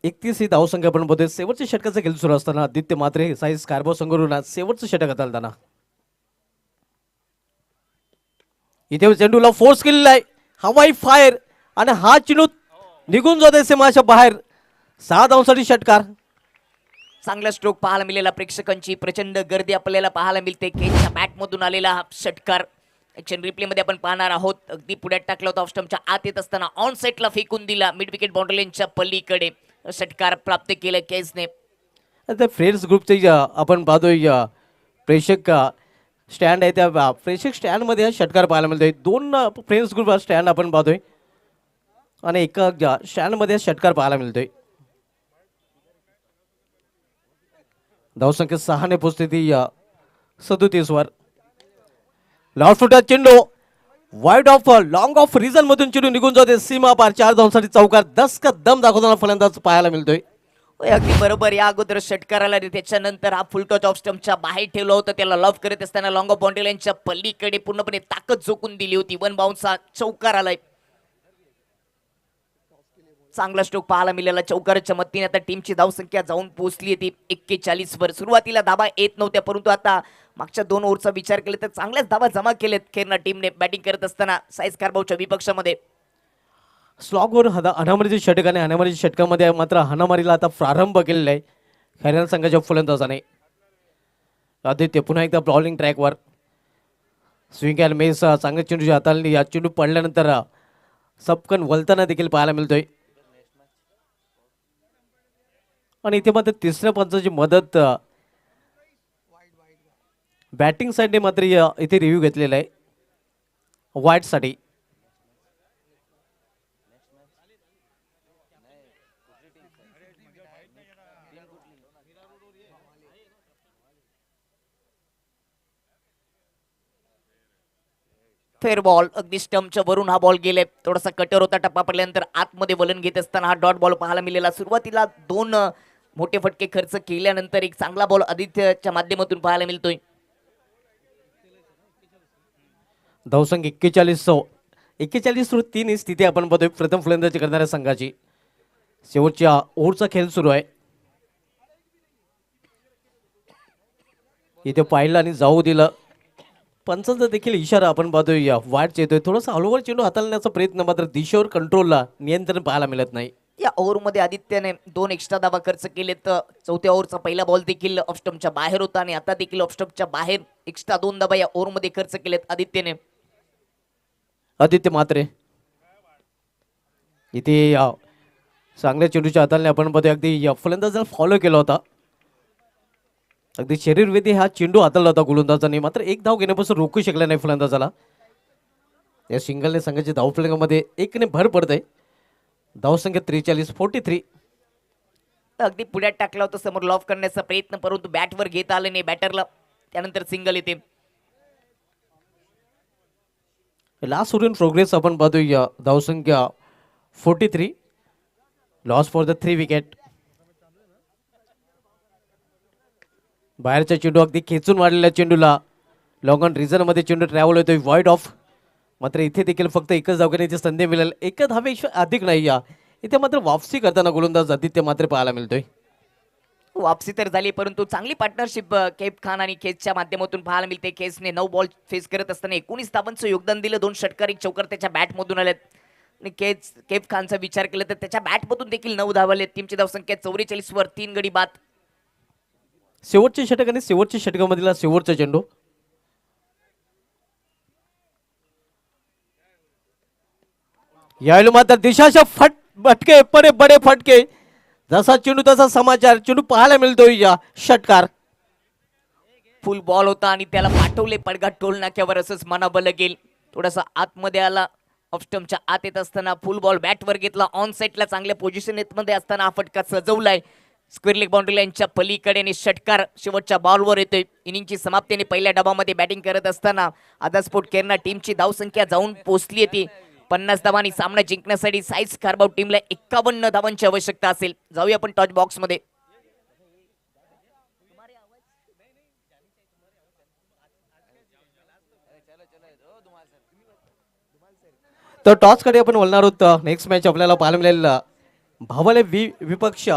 31 ही धावसंख्या आपण बघतोय. शेवटच्या षटकाचा खेळ सुरू असताना आदित्य मात्रे साईज कारभाव संघरून शेवटचं षटक हाताळताना इथे चेंडूला फोर्स केलेला आहे. हवाई फायर आणि हा चेंडू निघून जाते सीमाच्या बाहेर. 6 धावांसाठी षटकार. चांगला स्ट्रोक पाहायला मिळाला. प्रेक्षकांची प्रचंड गर्दी आपल्याला पाहायला मिळते. केजच्या बॅटमधून आलेला हा षटकार ॲक्शन रिप्लेमध्ये आपण पाहणार आहोत. अगदी पुढ्यात टाकला होता, ऑफस्टंपच्या आत येत असताना ऑन साईडला फेकून दिला. मिड विकेट बाउंड्री लाईनच्या पलीकडे षटकार प्राप्त केलं केजने. आता फ्रेंड्स ग्रुपचे आपण पाहतोय प्रेक्षक स्टँड आहे, त्या प्रेक्षक स्टँडमध्ये हा षटकार पाहायला मिळतोय. 2 फ्रेंड्स ग्रुप स्टँड आपण पाहतोय आणि एका स्टँडमध्ये षटकार पाहायला मिळतोय. धावसंख्या 6 ने पोहोचते ती 37 वर. लॉफ्ट फुटा चेंडू wide of long of reason मधून चेंडू निघून जाते सीमा पार. 4 धावांसाठी चौकार. 10 का दम दाखवताना फलंदाज पाहायला मिळतोय. अगदी बरोबर. या अगोदर षटकाराला त्याच्यानंतर हा फुल टॉच ऑफ स्टंपच्या बाहेर ठेवलं होतं. त्याला लॉफ करत असताना लॉंग ऑफ बाउंड्री लाईनच्या पलीकडे पूर्णपणे ताकद झोकून दिली होती. 1 बाउन्सचा चौकार आलाय. चांगला स्ट्रोक पाहायला मिळाला चौकाराच्या मदतीने. आता टीमची धावसंख्या जाऊन पोहोचली ती 41 वर. सुरुवातीला धाबा येत नव्हत्या, परंतु आता मागच्या 2 ओव्हरचा विचार केला तर चांगल्याच धाबा जमा केलेत केरना टीमने बॅटिंग करत असताना साईज कारभावच्या विपक्षामध्ये. स्लॉगवर हाणामारीचे षटक आणि हाणामारीच्या षटकामध्ये मात्र हाणामारीला आता प्रारंभ केलेला आहे हरियाणा संघाच्या फलंदाजाने. आदित्य पुन्हा एकदा बॉलिंग ट्रॅकवर. स्विंग अँड मेस चांगल्या चेंडूच्या हाताळणी. या चेंडू पडल्यानंतर सपकन वलताना देखील पाहायला मिळतोय. आणि इथे मात्र तिसऱ्या पंचाची मदत बॅटिंग साईडने मात्र इथे रिव्ह्यू घेतलेला आहे वाईटसाठी. Fair ball. अगदी स्टंपच्या वरून हा बॉल गेले. थोडासा कटर होता, टप्पा पडल्यानंतर आतमध्ये वलन घेत असताना हा डॉट बॉल पाहायला मिळाला. सुरुवातीला 2 मोठे फटके खर्च केल्यानंतर एक चांगला बॉल आदित्यच्या माध्यमातून पाहायला मिळतोय. धावसंख्या 41 वर 3 ही स्थिती आपण बघतोय प्रथम फलंदाजी करणाऱ्या संघाची. शेवटच्या ओव्हरचा खेळ सुरू आहे. इथे पाहिलं आणि जाऊ दिलं. पंचांचा देखील इशारा आपण पाहतोय या वाट येतोय. थोडासा हळूवार चेंडू हाताळण्याचा प्रयत्न, मात्र दिशेवर कंट्रोलला नियंत्रण पाहायला मिळत नाही. या ओव्हरमध्ये आदित्यने 2 एक्स्ट्रा धावा खर्च केले, तर चौथ्या ओव्हरचा पहिला बॉल देखील ऑफस्टम्पच्या बाहेर होता आणि आता देखील ऑफस्टम्पच्या बाहेर एक्स्ट्रा 2 धावा या ओव्हरमध्ये खर्च केलेत आदित्यने. आदित्य मात्रे इथे चांगल्या चेंडूच्या हाताळणे आपण पाहतोय. अगदी फलंदाजाला फॉलो केला होता. अगदी शरीरवेधी हा चेंडू हाताळला होता गोलंदाजाने, मात्र एक धाव घेण्यापासून रोखू शकला नाही फलंदाजाला. या सिंगलने संघाच्या धावफलकामध्ये 1 ने भर पडते. धावसंख्या 43-43. अगदी पुढ्यात टाकला होता समोर लॉफ करण्याचा प्रयत्न, परंतु बॅटवर घेता आले नाही बॅटरला. त्यानंतर सिंगल येते. लास्ट ओव्हर इन प्रोग्रेस आपण पाहतोय. धावसंख्या 43. Loss for the 3 wicket. बाहेरच्या चेंडू अगदी खेचून मारलेल्या चेंडूला लॉंग ऑन रिझनमध्ये चेंडू ट्रॅव्हल होतोय वाईड ऑफ. मात्र इथे देखील फक्त एकच धाव घेण्याची संधी मिळेल. एका धावेपेक्षा अधिक नाही. इथे मात्र वापसी करताना गोलंदाज आदित्य मात्र पाहायला मिळतोय. वापसी तर झाली, परंतु चांगली पार्टनरशिप केप खान आणि केजच्या माध्यमातून पाहायला मिळते. केजने 9 बॉल फेस करत असताना 19 धावांचं योगदान दिलं. 2 षटकार 1 चौकार त्याच्या बॅटमधून आलेत. आणि केप खानचा विचार केला तर त्याच्या बॅटमधून देखील 9 धावा आलेत. टीमची धावसंख्या 44 वर 3 गडी बाद. शेवटचे षटक आणि शेवटच्या षटकामधला शेवटचा चेंडू. यावेळी मात्र दिशाच्या फटके बडे बडे फटके. जसा चेंडू तसा समाचार. चेंडू पाहायला मिळतोय या षटकार. फुल बॉल होता आणि त्याला पाठवले पडगा टोल नाक्यावर, असंच म्हणावं लागेल. थोडासा आतमध्ये आला. ऑफस्टम्पच्या आत येत असताना फुल बॉल बॅटवर घेतला. ऑन साईडला चांगल्या पोझिशन मध्ये असताना हा फटका सजवलाय. स्क्वेअर लेग बाउंड्री लाईनच्या पलीकडे आणि षटकार शेवटच्या बॉलवर येतोय. इनिंगची समाप्तीने पहिल्या डावामध्ये बॅटिंग करत असताना आदास्पोर्ट केरला टीमची धावसंख्या जाऊन पोहोचली होती 50 धावांनी. सामना जिंकण्यासाठी साईज कारभाव टीमला 51 धावांची आवश्यकता असेल. जाऊया आपण टॉच बॉक्स मध्ये. तर टॉस कडे आपण बोलणार आहोत. नेक्स्ट मॅच आपल्याला पाहायला मिळेल भावले विपक्ष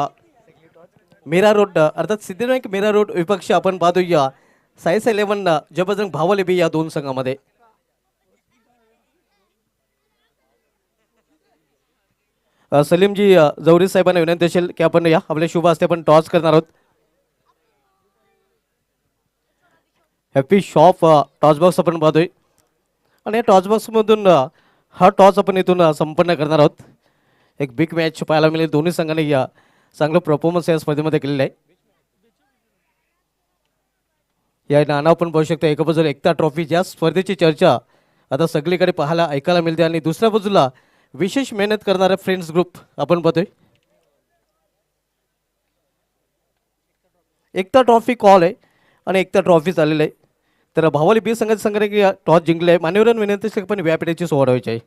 मीरा रोड, अर्थात सिद्धिविनायक मीरा रोड विपक्ष आपण पाहतोय सायन्स 11 जबरदस्त भावले बी या 2 संघामध्ये. सलीमजी जवरी साहेबांना विनंती असेल की आपण या आपल्या शुभ हस्ते आपण टॉस करणार आहोत. हॅपी शॉप टॉस बॉक्स आपण पाहतोय आणि या टॉस बॉक्समधून हा टॉस आपण इथून संपन्न करणार आहोत. एक बिग मॅच पाहायला मिळेल. दोन्ही संघाने या चांगलं परफॉर्मन्स या स्पर्धेमध्ये केलेलं आहे. या नाना आपण पाहू शकता एका बाजूला एकता ट्रॉफी, ज्या स्पर्धेची चर्चा आता सगळीकडे पाहायला ऐकायला मिळते, आणि दुसऱ्या बाजूला विशेष मेहनत करणारा फ्रेंड्स ग्रुप आपण पाहतोय. एकता ट्रॉफी कॉल आहे आणि एकता ट्रॉफी चाललेलं आहे. तर भावली बी संघाच्या संघाने टॉस जिंकले आहे. मान्यवरांना विनंती पण व्यापीठाची सोहळ व्हायची आहे.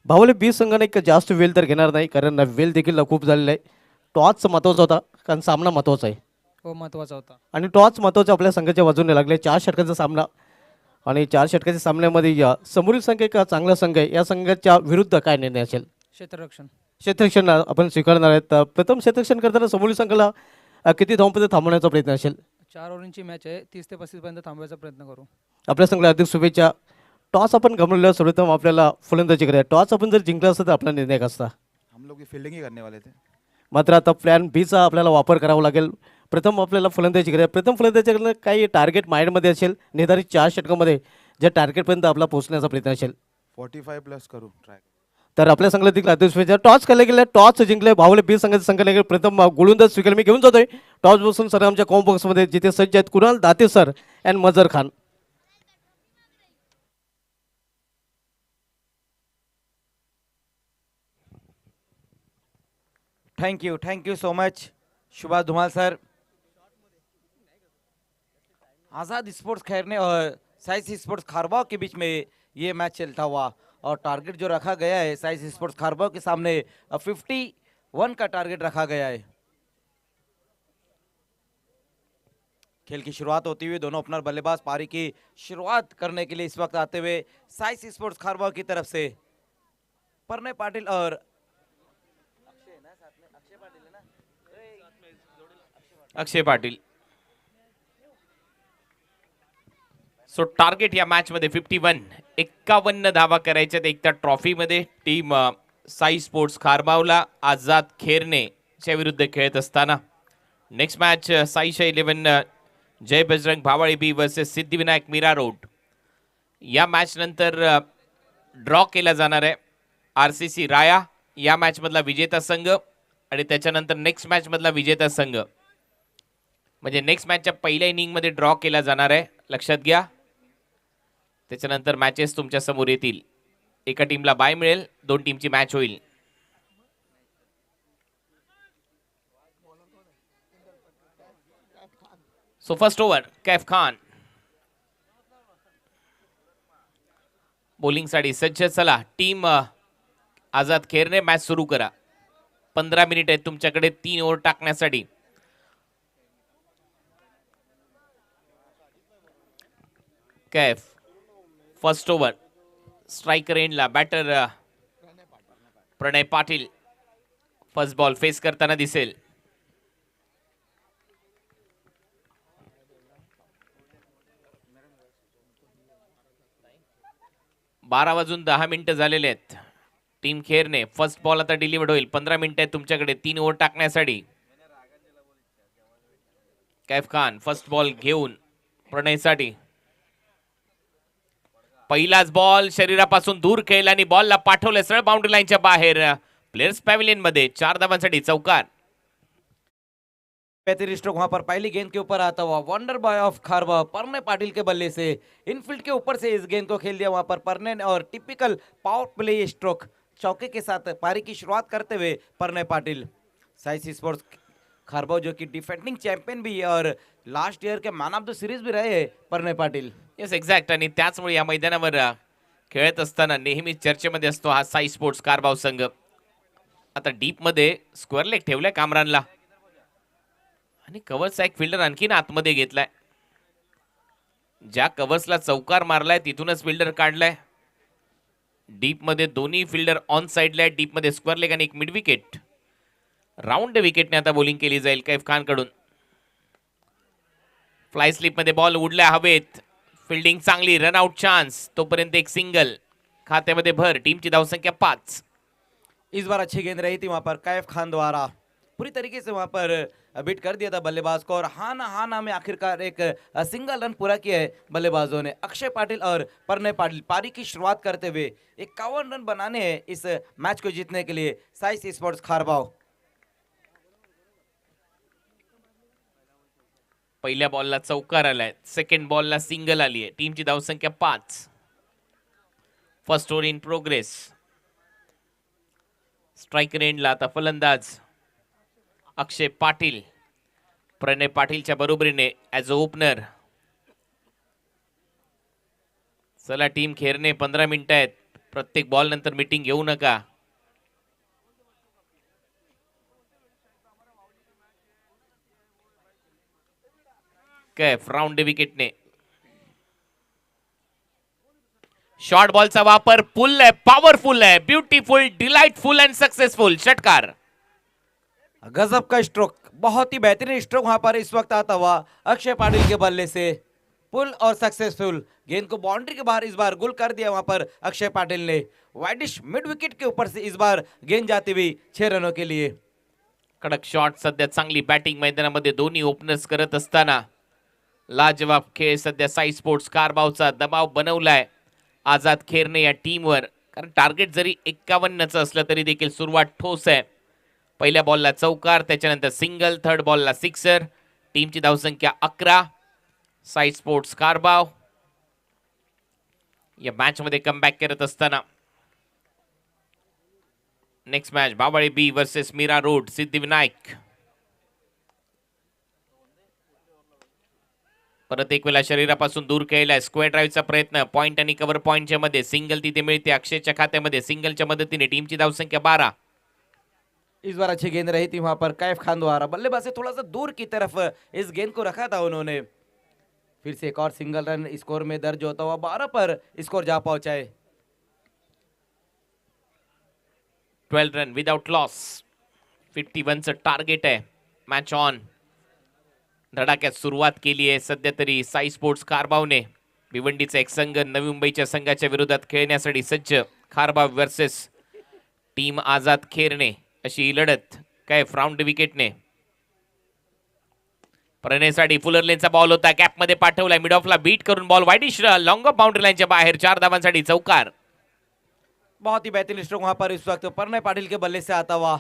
भावले बी संघाने एक जास्त वेल तर घेणार नाही, कारण वेल देखील खूप झालेला आहे. टॉस महत्वाचा होता, कारण सामना महत्वाचा आहे. हो, महत्वाचा होता. आणि टॉस महत्वाचा आपल्या संघाच्या बाजूने लागले. 4 षटकांचा सामना आणि 4 षटकाच्या सामन्यामध्ये समोरील संघ एक चांगला संघ आहे. या संघाच्या विरुद्ध काय निर्णय असेल? क्षेत्ररक्षण आपण स्वीकारणार आहेत. प्रथम क्षेत्ररक्षण करताना समोरील संघाला किती धावांपर्यंत थांबवण्याचा प्रयत्न असेल? 4 ओव्हरची मॅच आहे. 30 ते 35 पर्यंत थांबवायचा प्रयत्न करू. आपल्या संघाला अधिक शुभेच्छा. टॉस आपण गमवलेला, सर्वप्रथम आपल्याला फलंदाजी करायची. टॉस आपण जर जिंकला असता तर आपला निर्णय कसता? हम लोग फील्डिंग ही करने वाले थे. मात्र आता प्लॅन बीचा आपल्याला वापर करावा लागेल. प्रथम आपल्याला फलंदाजी करायची. प्रथम फलंदाजी करण्यात काही टार्गेट माइंडमध्ये असेल, निर्धारित 4 षटकामध्ये ज्या टार्गेटपर्यंत आपला पोहोचण्याचा प्रयत्न असेल. 45 प्लस करू ट्राय. तर आपल्या संघाला देखील अधिक शुभेच्छा. टॉस केले गेले, टॉस जिंकले भावले बी संघाचे संघाने प्रथम गोलंदाज स्वीकार मी घेऊन जातोय. टॉस बसून सर आमच्या कॉम बॉक्समध्ये जिथे सज्ज आहेत Kunal Date sir and Mazar Khan. Thank you so much Subhash Dhumal sir. Azad Sports Khairne और साइस स्पोर्ट्स खारबाव के बीच में ये मैच चलता हुआ, और टारगेट जो रखा गया है साइस स्पोर्ट्स खारबाव के सामने 51 का टारगेट रखा गया है. खेल की शुरुआत होती हुई दोनों ओपनर बल्लेबाज पारी की शुरुआत करने के लिए इस वक्त आते हुए साइस स्पोर्ट्स खारबाव की तरफ से परने पाटिल और अक्षय पाटील. सो टार्गेट या मॅच मध्ये 51 धावा करायच्या एकता ट्रॉफी मध्ये टीम साई स्पोर्ट्स खारबावला आझाद खेरणे च्या विरुद्ध खेळत असताना नेक्स्ट मॅच साईशा 11 जय बजरंग भावाळी बी वर्सेस सिद्धिविनायक मीरा रोड. या मॅच नंतर ड्रॉ केला जाणार आहे RCC राया या मॅच मधला विजेता संघ आणि त्याच्यानंतर नेक्स्ट मॅच मधला विजेता संघ. म्हणजे नेक्स्ट मॅचच्या पहिल्या इनिंग मध्ये ड्रॉ केला जाणार आहे, लक्षात घ्या. त्याच्यानंतर मॅचेस तुमच्या समोर येतील. एका टीमला बाय मिळेल, 2 टीमची मॅच होईल. So first over Kaif Khan bowling साठी सज्ज. चला टीम आझाद खेरने मॅच सुरू करा. 15 मिनिट आहेत तुमच्याकडे 3 ओव्हर टाकण्यासाठी. कैफ फर्स्ट ओव्हर स्ट्राइकर एंडला बॅटर प्रणय पाटील फर्स्ट बॉल फेस करताना दिसेल. बारा वाजून 10 मिनिटं झालेले आहेत. टीम खेरने फर्स्ट बॉल आता डिलिव्हर्ड होईल. 15 मिनिटं आहेत तुमच्याकडे 3 ओव्हर टाकण्यासाठी. कैफ खान फर्स्ट बॉल घेऊन प्रणयसाठी. पहिलाच बॉल शरीरापासून दूर खेळला आणि बॉलला पाठवलं सरळ बाउंड्री लाईनच्या बाहेर. प्लेयर्स पॅव्हिलियन मध्ये 4 धावांसाठी चौकार. 35 स्ट्रोक वहां पर पहली गेंद के ऊपर आता हुआ वंडर बॉय ऑफ खारवा परने पाटिल के बल्ले से इनफील्ड के ऊपर से इस गेंद को खेल दिया वहां पर परने ने और टिपिकल पावर प्ले स्ट्रोक चौके के साथ पारी की शुरुआत करते हुए परने पाटिल. साइस स्पोर्ट्स खारबाव जो कि डिफेंडिंग चैंपियन भी है और last year K man of the series भी रहे हैं परने पाटिल. Yes exact. आणि त्याचमुळे या मैदानावर खेळत असताना नेहमी चर्चेमध्ये असतो हा साई स्पोर्ट्स कारभाव संघ. आता डीप मध्ये स्क्वेअर लेग ठेवलाय कामरानला आणि कव्हर्सचा एक फिल्डर आणखीन आतमध्ये घेतलाय. ज्या कव्हर्सला चौकार मारलाय तिथूनच फिल्डर काढलाय. डीप मध्ये दोन्ही फिल्डर ऑन साइडला आहेत. डीप मध्ये स्क्वेअर लेग आणि एक मिड विकेट. राऊंड विकेटने आता बॉलिंग केली जाईल कैफ खान कडून. फ्लाय स्लिप मध्ये बॉल उडलाय हवेत. फिल्डिंग चांगली, रन आउट चान्स. तोपर्यंत एक सिंगल खात्यामध्ये भर. टीमची धावसंख्या 5. इस बार अच्छी गेंद रही थी वहां पर कैफ खान द्वारा. पूरी तरीके से वहां पर बीट कर दिया था बल्लेबाज को और हाना में आखिरकार एक सिंगल रन पूरा किया है बल्लेबाजों ने. अक्षय पाटिल और परने पाटिल पारी की शुरुआत करते हुए 51 रन बनाने हैं इस मैच को जीतने के लिए साइस स्पोर्ट्स खारबाव. पहिल्या बॉलला चौकार आलाय. सेकंड बॉलला सिंगल आली आहे. टीमची धावसंख्या 5. First over in progress. Striker एंडला आता फलंदाज अक्षय पाटील. प्रणय पाटीलच्या बरोबरीने ॲज अ ओपनर. चला टीम खेरणे 15 मिनिटं आहेत. प्रत्येक बॉल नंतर मीटिंग घेऊ नका. कैफ राउंड विकेटने. शॉर्ट बॉलचा वापर फुल आहे, पॉवरफुल आहे, ब्युटीफुल, डिलाइटफुल एंड सक्सेसफुल. षटकार. गजब का स्ट्रोक, बहुत ही बेहतरीन स्ट्रोक वहां पर इस वक्त आता हुआ अक्षय पाटिल के बल्ले से. पुल और सक्सेसफुल. गेंद को बाउंड्री के बाहर इस बार गुल कर दिया वहां पर अक्षय पाटिल ने. वाइडिश मिड विकेट के ऊपर से इस बार गेंद जाती हुई 6 रनों के लिए. कडक शॉट. सध्या चांगली बॅटिंग मैदानामध्ये दोन्ही ओपनर्स करत असताना लाजवाब खेळ सध्या साई स्पोर्ट्स कारबावचा दबाव बनवलाय आझाद खेरणे या टीमवर. कारण टार्गेट जरी 51चं असलं तरी देखील सुरुवात ठोस आहे. पहिल्या बॉलला चौकार, त्याच्यानंतर सिंगल, थर्ड बॉलला सिक्सर. टीमची धावसंख्या 11. साई स्पोर्ट्स कारबाव या मॅच मध्ये कमबॅक करत असताना नेक्स्ट मॅच बावळे बी वर्सेस मीरा रोड सिद्धिविनायक. परत एक वेळा शरीरापासून दूर खेळलाय. स्क्वेअर ड्राईव्हचा प्रयत्न. पॉइंट आणि कव्हर पॉइंटच्या मध्ये सिंगल तिथे मिळते अक्षयच्या खात्यामध्ये. सिंगलच्या मदतीने टीमची धावसंख्या 12. इस बार अच्छी गेंद रही थी वहां पर कैफ खान द्वारा, बल्लेबाज से थोड़ा सा दूर की तरफ इस गेंद को रखा था उन्होंने। फिर से एक और सिंगल रन स्कोर में दर्ज होता हुआ 12 पर स्कोर जा पहुंचा है। 12 रन विदाउट लॉस, 51चं टार्गेट आहे. Match on. धडाक्यात सुरुवात केली आहे सध्या तरी साई स्पोर्ट्स खारबावने. भिवंडीचा एक संघ नवी मुंबईच्या संघाच्या विरोधात खेळण्यासाठी सज्ज. खारबाव वर्सेस टीम आझाद खेरणे अशी ही लढत. काय फ्राउंड विकेटने प्रणयसाठी फुलर लेनचा बॉल होता, कॅप मध्ये पाठवलाय, मिड ऑफला बीट करून ball widish long off boundary लाईनच्या बाहेर. 4 धावांसाठी चौकार. बहुत ही बेहतरीन स्ट्रोक वहां पर इस वक्त प्रणय पाटिल के बल्ले से आता हुआ,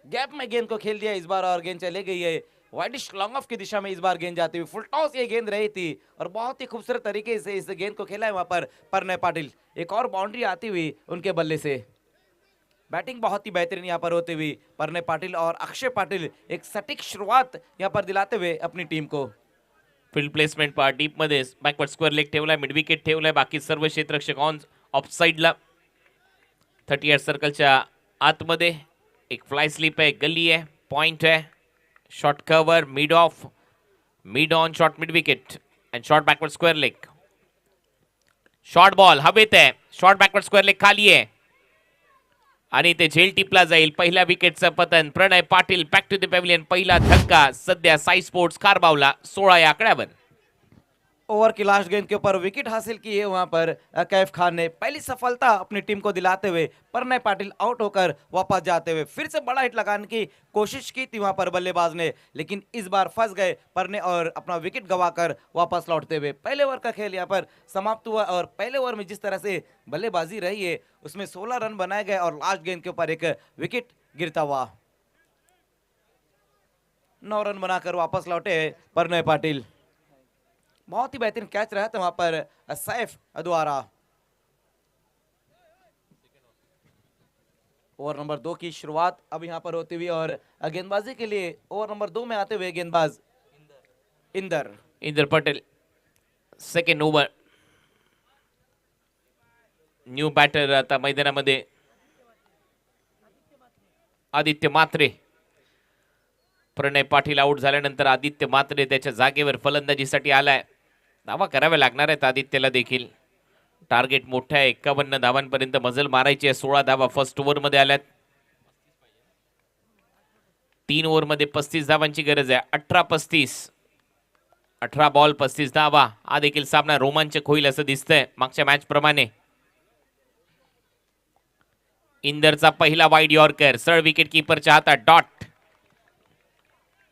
गैप में गेंद को खेल दिया इस बार और गेंद चले गई है वाइडिश लॉन्ग ऑफ की दिशा में। इस बार गेंद जाती हुई फुल टॉस ये गेंद रही थी और बहुत ही खूबसूरत तरीके से इस गेंद को खेला है वहां पर प्रणय पाटिल। एक और बाउंड्री आती हुई उनके बल्ले से। बैटिंग बहुत ही बेहतरीन यहाँ पर होती हुई प्रणय पाटिल और अक्षय पाटिल एक सटीक शुरुआत यहाँ पर दिलाते हुए अपनी टीम को। फील्ड प्लेसमेंट पहा, डीप मध्ये बॅकवर्ड स्क्वेअर लेग ठेवलाय, मिड विकेट ठेवलाय, बाकी सर्व क्षेत्ररक्षक ऑन ऑफ साइडला. 38 सर्कलच्या आतमध्ये एक फ्लाय स्लिप आहे, गल्ली आहे, पॉइंट आहे, short cover, mid of, mid on, short mid wicket and short backward square leg. Short ball हवेत आहे, शॉर्ट बॅकवर्ड स्क्वेअर लेग खाली आहे आणि ते झेल टिपला जाईल. पहिल्या विकेटचं पतन. Pranay Patil back to the pavilion. पहिला धक्का सध्या साई स्पोर्ट्स खारबावला 16 या आकड्यावर. ओवर की लास्ट गेंद के ऊपर विकेट हासिल की है वहां पर कैफ खान ने। पहली सफलता अपनी टीम को दिलाते हुए प्रणय पाटिल आउट होकर वापस जाते हुए फिर से बड़ा हिट लगाने की कोशिश की थी वहां पर बल्लेबाज ने, लेकिन इस बार फंस गए प्रणय और अपना विकेट गंवाकर वापस लौटते हुए। पहले ओवर का खेल यहाँ पर समाप्त हुआ और पहले ओवर में जिस तरह से बल्लेबाजी रही है उसमें 16 रन बनाए गए और लास्ट गेंद के ऊपर एक विकेट गिरता हुआ 9 रन बनाकर वापस लौटे प्रणय पाटिल। बहुत ही बेहतरीन कैच रहा था वहां पर सैफ द्वारा। ओवर नंबर 2 की शुरुआत अब यहां पर होती हुई और गेंदबाजी के लिए ओवर नंबर 2 में आते हुए गेंदबाज Inder Patel. Second over. New batter आता मैदानामध्ये आदित्य मात्रे. प्रणय पाटील आउट झाल्यानंतर आदित्य मात्रे त्याच्या जागेवर फलंदाजीसाठी आलाय. धावा कराव्या लागणार आहेत आदित्यला देखील. टार्गेट मोठा आहे, 51 धावांपर्यंत मजल मारायची आहे. 16 धावा फर्स्ट ओव्हर मध्ये आल्यात. 3 ओव्हर मध्ये 35 धावांची गरज आहे. 18-35, 18 बॉल 35 धावा. हा देखील सामना रोमांचक होईल असं दिसतंय मागच्या मॅच प्रमाणे. इंदरचा पहिला वाईड यॉर्कर सरळ विकेट कीपरच्या हातात.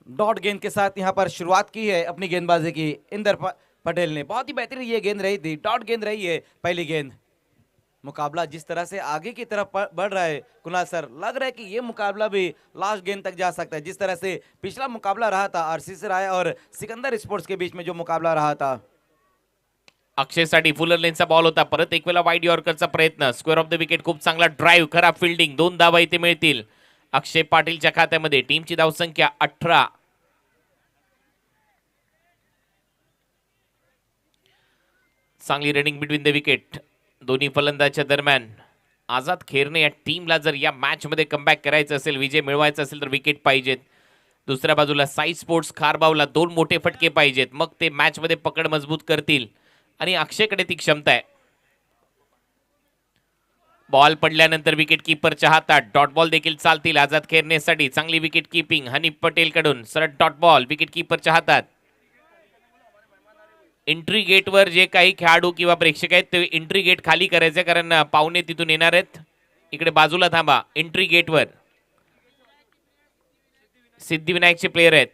डॉट गेंद के साथ यहां पर शुरुआत की है अपनी गेंदबाजी की इंदर पटेल ने। बहुत ही बेहतरीन ये गेंद रही थी, डॉट गेंद रही है पहली गेंद। मुकाबला जिस तरह से आगे की तरफ बढ़ रहा है कुणाल सर, लग रहा है कि ये मुकाबला भी लास्ट गेंद तक जा सकता है। जिस तरह से पिछला मुकाबला रहा था आरसीसी राय और सिकंदर स्पोर्ट्स के बीच में जो मुकाबला रहा था। अक्षयसाठी फुलर लेनचा बॉल होता, परत एक वेळा वाईड यॉर्करचा प्रयत्न. स्क्वेअर ऑफ द विकेट, खूप चांगला ड्राईव्ह, खराब फिल्डिंग, 2 धावा इथे मिळतील अक्षय पाटीलच्या खात्यामध्ये. टीमची धावसंख्या 18. चांगली रनिंग बिटवीन द विकेट दोन्ही फलंदाजांच्या दरम्यान. आझाद खेरणे या टीमला जर या मॅच मध्ये कमबॅक करायचं असेल, विजय मिळवायचा असेल तर विकेट पाहिजेत. दुसऱ्या बाजूला साई स्पोर्ट्स खारबावला 2 मोठे फटके पाहिजेत, मग ते मॅच मध्ये पकड मजबूत करतील आणि अक्षयकडे ती क्षमता आहे. बॉल पडल्यानंतर विकेट कीपरच्या हातात. डॉट बॉल देखील चालतील आझाद खेरणेसाठी. चांगली विकेट कीपिंग हनी पटेल कडून. सरळ डॉट बॉल विकेट कीपरच्या हातात. एंट्री गेटवर जे काही खेळाडू किंवा प्रेक्षक आहेत ते एंट्री गेट खाली करायचे, कारण पाहुणे तिथून येणार आहेत. इकडे बाजूला थांबा. एंट्री गेटवर सिद्धिविनायकचे प्लेयर आहेत.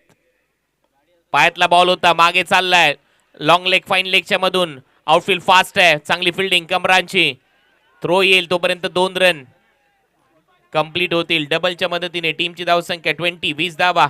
पायातला बॉल होता, मागे चाललाय, लॉंग लेग फाईन लेगच्या मधून. आउटफील्ड फास्ट आहे, चांगली फिल्डिंग कमरांची. थ्रो येईल तोपर्यंत 2 रन कंप्लीट होतील. डबलच्या मदतीने टीमची धावसंख्या 20 धावा.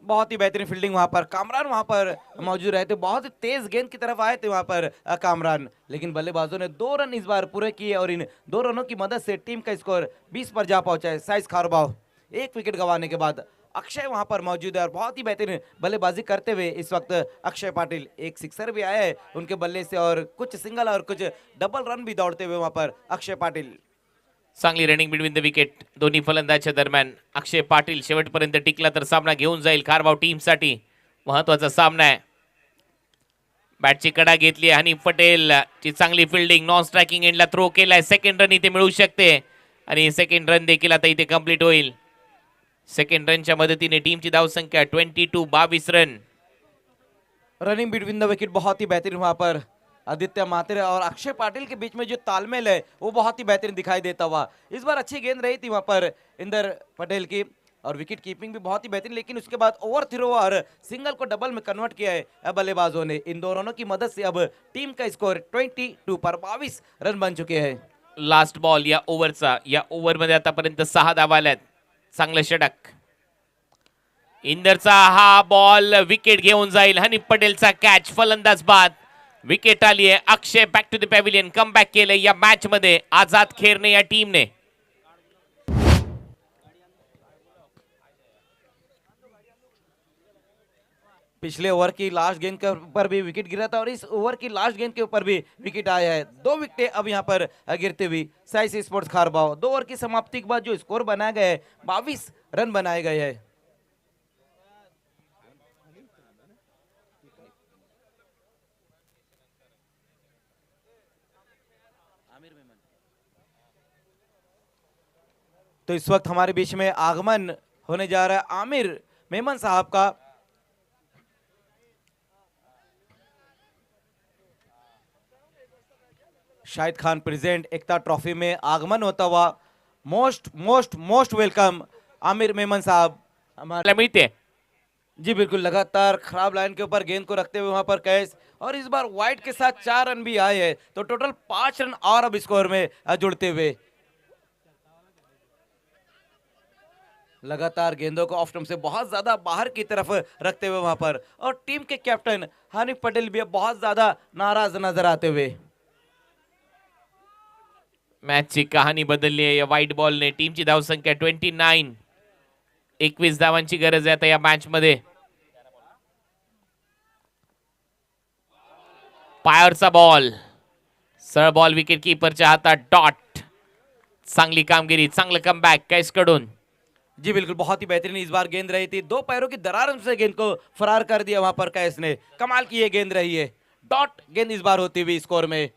बहुत ही बेहतरीन फील्डिंग वहां पर कामरान वहां पर मौजूद रहे थे। बहुत ही तेज गेंद की तरफ आए थे वहां पर कामरान, लेकिन बल्लेबाजों ने 2 रन इस बार पूरे किए और इन 2 रनों की मदद से टीम का स्कोर 20 पर जा पहुंचा है। साइज खारबाव 1 विकेट गंवाने के बाद अक्षय वहां पर मौजूद है और बहुत ही बेहतरीन बल्लेबाजी करते हुए इस वक्त अक्षय पाटिल। एक सिक्सर भी आया है उनके बल्ले से और कुछ सिंगल और कुछ डबल रन भी दौड़ते हुए वहां पर अक्षय पाटिल। चांगली रनिंग बिटवीन द विकेट दोन्ही फलंदाजच्या दरम्यान. अक्षय पाटील शेवटपर्यंत टिकला तर सामना घेऊन जाईल खारबाव टीमसाठी. महत्वाचा सामना आहे. बॅटची कडा घेतली हनीफ पटेल ची चांगली फिल्डिंग. नॉन स्ट्रायकिंग एंडला थ्रो केलाय. सेकंड रन इथे मिळू शकते आणि सेकंड रन देखील आता इथे कंप्लीट होईल. सेकंड रनच्या मदतीने टीमची धावसंख्या 22 run. Running between the wicket बहुत ही बेहतरीन वहां पर आदित्य मात्रे और अक्षय पाटिल के बीच में जो तालमेल है वो बहुत ही बेहतरीन दिखाई देता हुआ. इस बार अच्छी गेंद रही थी वहां पर इंदर पटेल की और विकेट कीपिंग भी बहुत ही बेहतरीन, लेकिन उसके बाद ओवर थ्रो और सिंगल को डबल में कन्वर्ट किया है बल्लेबाजों ने. इन दोनों की मदद से अब टीम का स्कोर 22 पर 22 रन बन चुके हैं. लास्ट बॉल या ओव्हरचा. या ओव्हरमध्ये आतापर्यंत 6 धावा आल्यात. चांगलं षटक. इंदरचा हा बॉल विकेट घेऊन जाईल. हनीफ पटेलचा कॅच. फलंदाज बाद. विकेट आली आहे. Akshay back to the pavilion come back केले या मॅच मध्ये आझाद खेरणे या टीमने. पिछले ओवर की लास्ट गेंद के ऊपर भी विकेट गिरा था और इस ओवर की लास्ट गेंद के ऊपर भी विकेट आया है. 2 विकेटें अब यहाँ पर गिरते हुई साइस स्पोर्ट्स खारबाव. 2 ओवर की समाप्ति के बाद जो स्कोर बनाया गया है 22 रन बनाए गए हैं. तो इस वक्त हमारे बीच में आगमन होने जा रहा है आमिर मेमन साहब का. शाहिद खान प्रेजेंट एकता ट्रॉफी में आगमन होता हुआ. Most most most welcome Aamir Memon sahab. आपल्याला मिळते. जी बिल्कुल, लगातार खराब लाइन के ऊपर गेंद को रखते हुए वहां पर कैच और इस बार वाइड के साथ 4 रन भी आए हैं, तो टोटल 5 रन और अब स्कोर में जुड़ते हुए. लगातार गेंदों को ऑफ स्टंप से बहुत ज्यादा बाहर की तरफ रखते हुए वहां पर, और टीम के कैप्टन हनीफ पटेल भी अब बहुत ज्यादा नाराज नजर आते हुए. मॅचची कहाणी बदलली आहे या व्हाईट बॉलने. टीमची धावसंख्या 29. 21 धावांची गरज आहे आता या मॅच मध्ये. पायरचा बॉल. सरळ बॉल विकेट कीपरच्या हातात. डॉट. चांगली कामगिरी. चांगलं कमबॅक कैस कडून. जी बिल्कुल, बहुत ही बेहतरीन इस बार गेंद रही थी. 2 पैरों की दरार से गेंद को फरार कर दिया वहां पर कैस ने. कमाल की ये गेंद रही है. डॉट गेंद इस बार होती हुई स्कोर में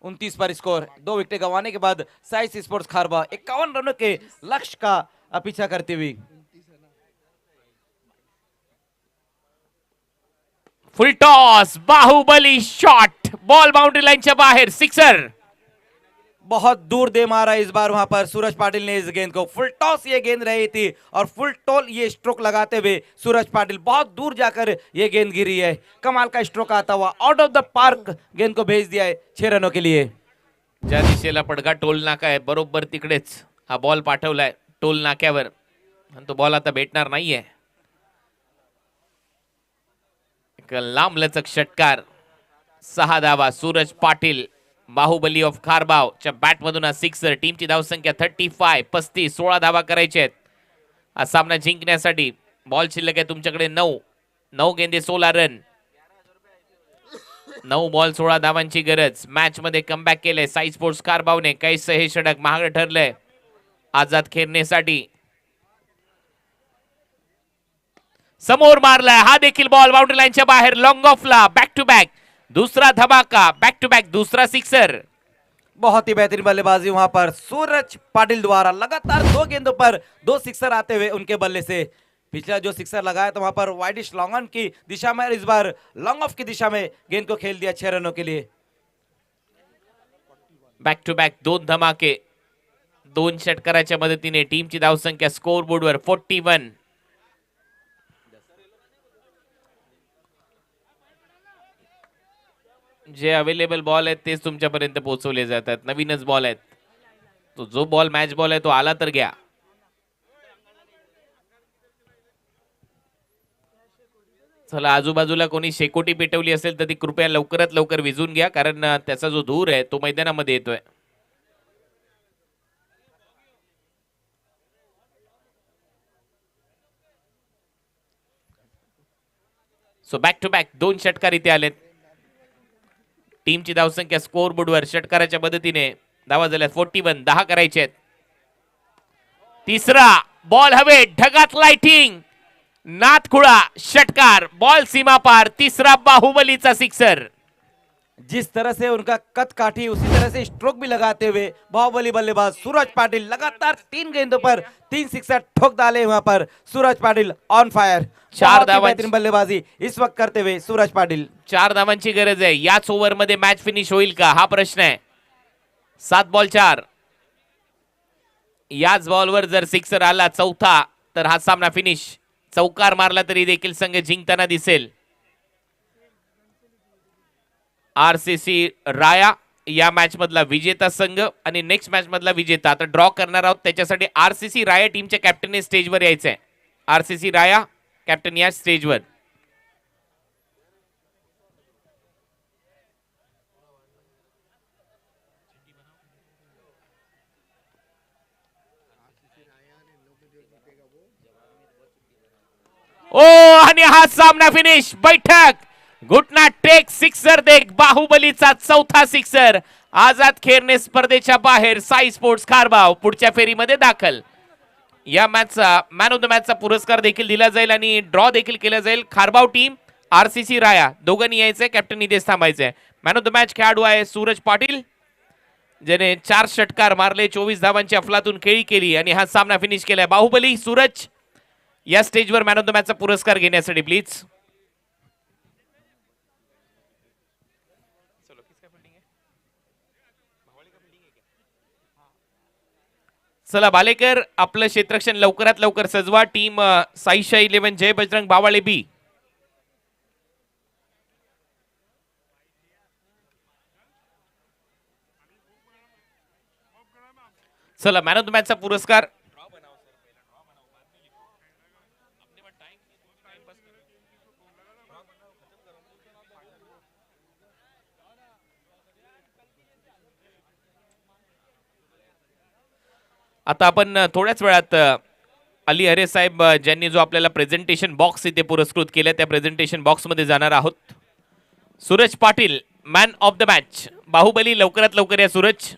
29 पर स्कोर. 2 विकेट गंवाने के बाद साइस स्पोर्ट्स खारबा 51 रनों के लक्ष्य का पीछा करती हुई. Full toss. Baahubali shot. Ball boundary लाईनच्या बाहेर. सिक्सर. बहुत दूर दे मारा इस बार वहां पर सूरज पाटिल ने इस गेंद को. फुल टॉस ये गेंद रही थी और फुल टॉल ये स्ट्रोक लगाते हुए सूरज पाटिल बहुत दूर जाकर ये गेंद गिरी है. कमाल का स्ट्रोक आता हुआ आउट ऑफ द पार्क गेंद को भेज दिया है 6 रनों के लिए. ज्या दिशेला पडगा टोल नाका आहे बरोबर तिकडेच हा बॉल पाठवलाय टोल नाक्यावर. आणि तो बॉल आता भेटणार नाहीये. एक लांबलचक षटकार. 6 धावा. सूरज पाटील बाहुबली ऑफ खारबाव च्या बॅट मधून हा सिक्सर. टीमची धावसंख्या 35. 16 धावा करायच्या आहेत हा सामना जिंकण्यासाठी. बॉल शिल्लक आहे तुमच्याकडे 9 गेंदे 16 रन. 9 बॉल 16 धावांची गरज. मॅच मध्ये कमबॅक केलंय साई स्पोर्ट्स खारबावने. कैस हे षटक महाग ठरलंय आझाद खेरनेसाठी. समोर मारलाय हा देखील बॉल बाउंड्री लाईनच्या बाहेर. लॉंग ऑफला. बॅक टू बॅक दूसरा धमाका. बैक टू बैक दूसरा सिक्सर. बहुत ही बेहतरीन बल्लेबाजी वहां पर सूरज पाटिल द्वारा. लगातार 2 गेंदों पर 2 सिक्सर आते हुए उनके बल्ले से. पिछला जो सिक्सर लगाया था वहां पर वाइडिश लॉन्ग ऑन की दिशा में, इस बार लॉन्ग ऑफ की दिशा में गेंद को खेल दिया 6 रनों के लिए. बॅक टू बॅक 2 धमाके. 2 षटकाराच्या मदतीने टीमची धावसंख्या स्कोर बोर्डवर 41. जे अवेलेबल बॉल आहेत तेच तुमच्यापर्यंत पोहोचवले जातात. नवीनच बॉल आहेत. तो जो बॉल मॅच बॉल आहे तो आला तर घ्या. चला आजूबाजूला कोणी शेकोटी पेटवली असेल तर ती कृपया लवकरात लवकर विझून घ्या, कारण त्याचा जो धूर आहे तो मैदानामध्ये येतोय. सो बॅक टू बॅक 2 षटकार इथे आलेत. टीमची धावसंख्या स्कोर बोर्डवर षटकाराच्या मदतीने धावा झाल्या 41. 10 करायचे आहेत. तिसरा बॉल हवे, ढगात लाइटिंग, नाथखुळा षटकार, बॉल सीमा पार, तीसरा बाहुबलीचा सिक्सर. जिस तरह से उनका कद काठी उसी तरह से स्ट्रोक भी लगाते हुए बाहुबली बल्लेबाज सूरज पाटिल लगातार 3 गेंदों पर 3 सिक्सर ठोक डाले. वहां पर सूरज पाटिल ऑन फायर. 4 धावांची बेहतरीन बल्लेबाजी इस वक्त करते हुए सूरज पाटिल. 4 धावांची गरज आहे. याच ओव्हर मध्ये मॅच फिनिश होईल का हा प्रश्न आहे. 7 बॉल 4. याच बॉलवर जर सिक्सर आला चौथा तर हा सामना फिनिश. चौकार मारला तरी देखील संघ जिंकताना दिसेल. आरसीसी राया या मॅच मधला विजेता संघ आणि नेक्स्ट मॅच मधला विजेता आता ड्रॉ करणार आहोत. त्याच्यासाठी आरसीसी राया टीमच्या कॅप्टनने स्टेजवर यायचंय. आरसीसी राया कॅप्टन या स्टेजवर. ओ आणि हा सामना फिनिश. बैठक घुटना टेक सिक्सर देख बाहुबलीचा चौथा सिक्सर. आझाद खेरणे स्पर्धेच्या बाहेर. साई स्पोर्ट्स खारबाव पुढच्या फेरीमध्ये दाखल. या मॅचचा मॅन ऑफ द मॅचचा पुरस्कार देखील दिला जाईल आणि ड्रॉ देखील केला जाईल. खारबाव टीम आरसीसी राया दोघांनी यायचंय. कॅप्टन निदेश थांबायचंय. मॅन ऑफ द मॅच खेळाडू आहे सूरज पाटील ज्याने 4 षटकार मारले, 24 धावांची अफलातून खेळी केली आणि हा सामना फिनिश केलाय. बाहुबली सूरज या स्टेजवर मॅन ऑफ द मॅचचा पुरस्कार घेण्यासाठी प्लीज. चला बालेकर आपलं क्षेत्ररक्षण लवकरात लवकर सजवा. टीम साईशा 11 जय बजरंग बावाळे बी. चला मॅन ऑफ द मॅचचा पुरस्कार आता आपण थोड्याच वेळात अली हरे साहेब ज्यांनी जो आपल्याला प्रेझेंटेशन बॉक्स इथे पुरस्कृत केला त्या प्रेझेंटेशन बॉक्स मध्ये जाणार आहोत. Suraj Patil man of the match. Baahubali लवकरात लवकर या सूरज.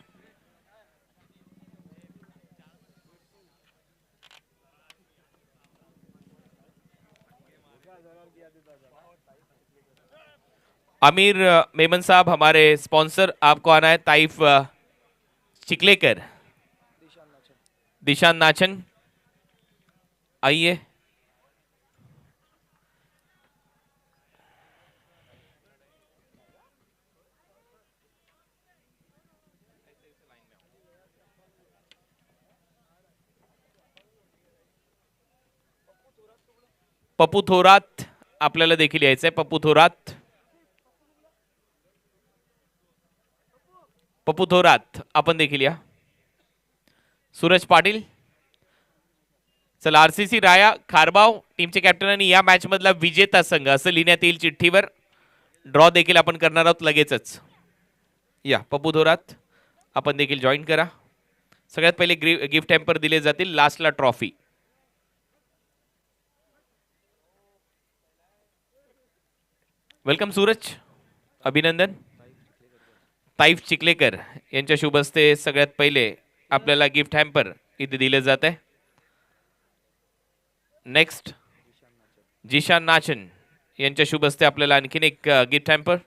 आमिर मेमन साहब हमारे स्पॉन्सर आपको आना है. ताइफ चिकलेकर, दिशान नाचन आइए. पप्पू थोरात आपल्याला देखील यायचंय. पप्पू थोरात, पप्पू थोरात आपण देखील या. सूरज पाटील. चला आरसीसी राया खारबाव टीमचे कॅप्टन आणि या मॅच मधला विजेता संघ असं लिहिण्यात येईल चिठ्ठीवर. ड्रॉ देखील आपण करणार आहोत लगेचच. या पप्पू थोरात आपण देखील जॉईन करा. सगळ्यात पहिले गिफ्ट हॅम्पर दिले जातील, लास्टला ट्रॉफी. वेलकम सूरज, अभिनंदन. ताईफ चिखलेकर यांच्या शुभ हस्ते सगळ्यात पहिले आपल्याला गिफ्ट हॅम्पर इथे दिले जात आहे. नेक्स्ट जिशान नाचन यांच्या शुभ हस्ते आपल्याला आणखीन एक gift hamper.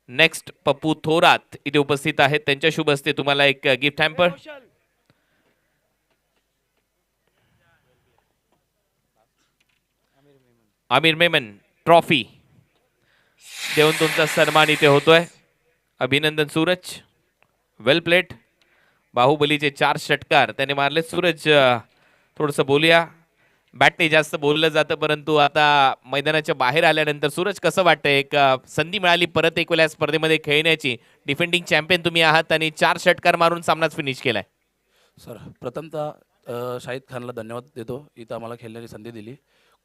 Next Pappu Thorat इथे उपस्थित आहेत, त्यांच्या शुभ हस्ते तुम्हाला एक gift hamper. Aamir Memon trophy देऊन तुमचा सन्मान इथे होतोय. अभिनंदन सूरज, वेल प्लेड. बाहुबलीचे 4 षटकार त्याने मारले. सूरज थोडंसं बोलूया. बॅटने जास्त बोललं जातं परंतु आता मैदानाच्या बाहेर आल्यानंतर सूरज कसं वाटतंय? एक संधी मिळाली परत एक वेळा स्पर्धेमध्ये खेळण्याची. डिफेंडिंग चॅम्पियन तुम्ही आहात आणि 4 षटकार मारून सामनाच फिनिश केलाय. सर प्रथमतः शाहिद खानला धन्यवाद देतो, इथं आम्हाला खेळण्याची संधी दिली.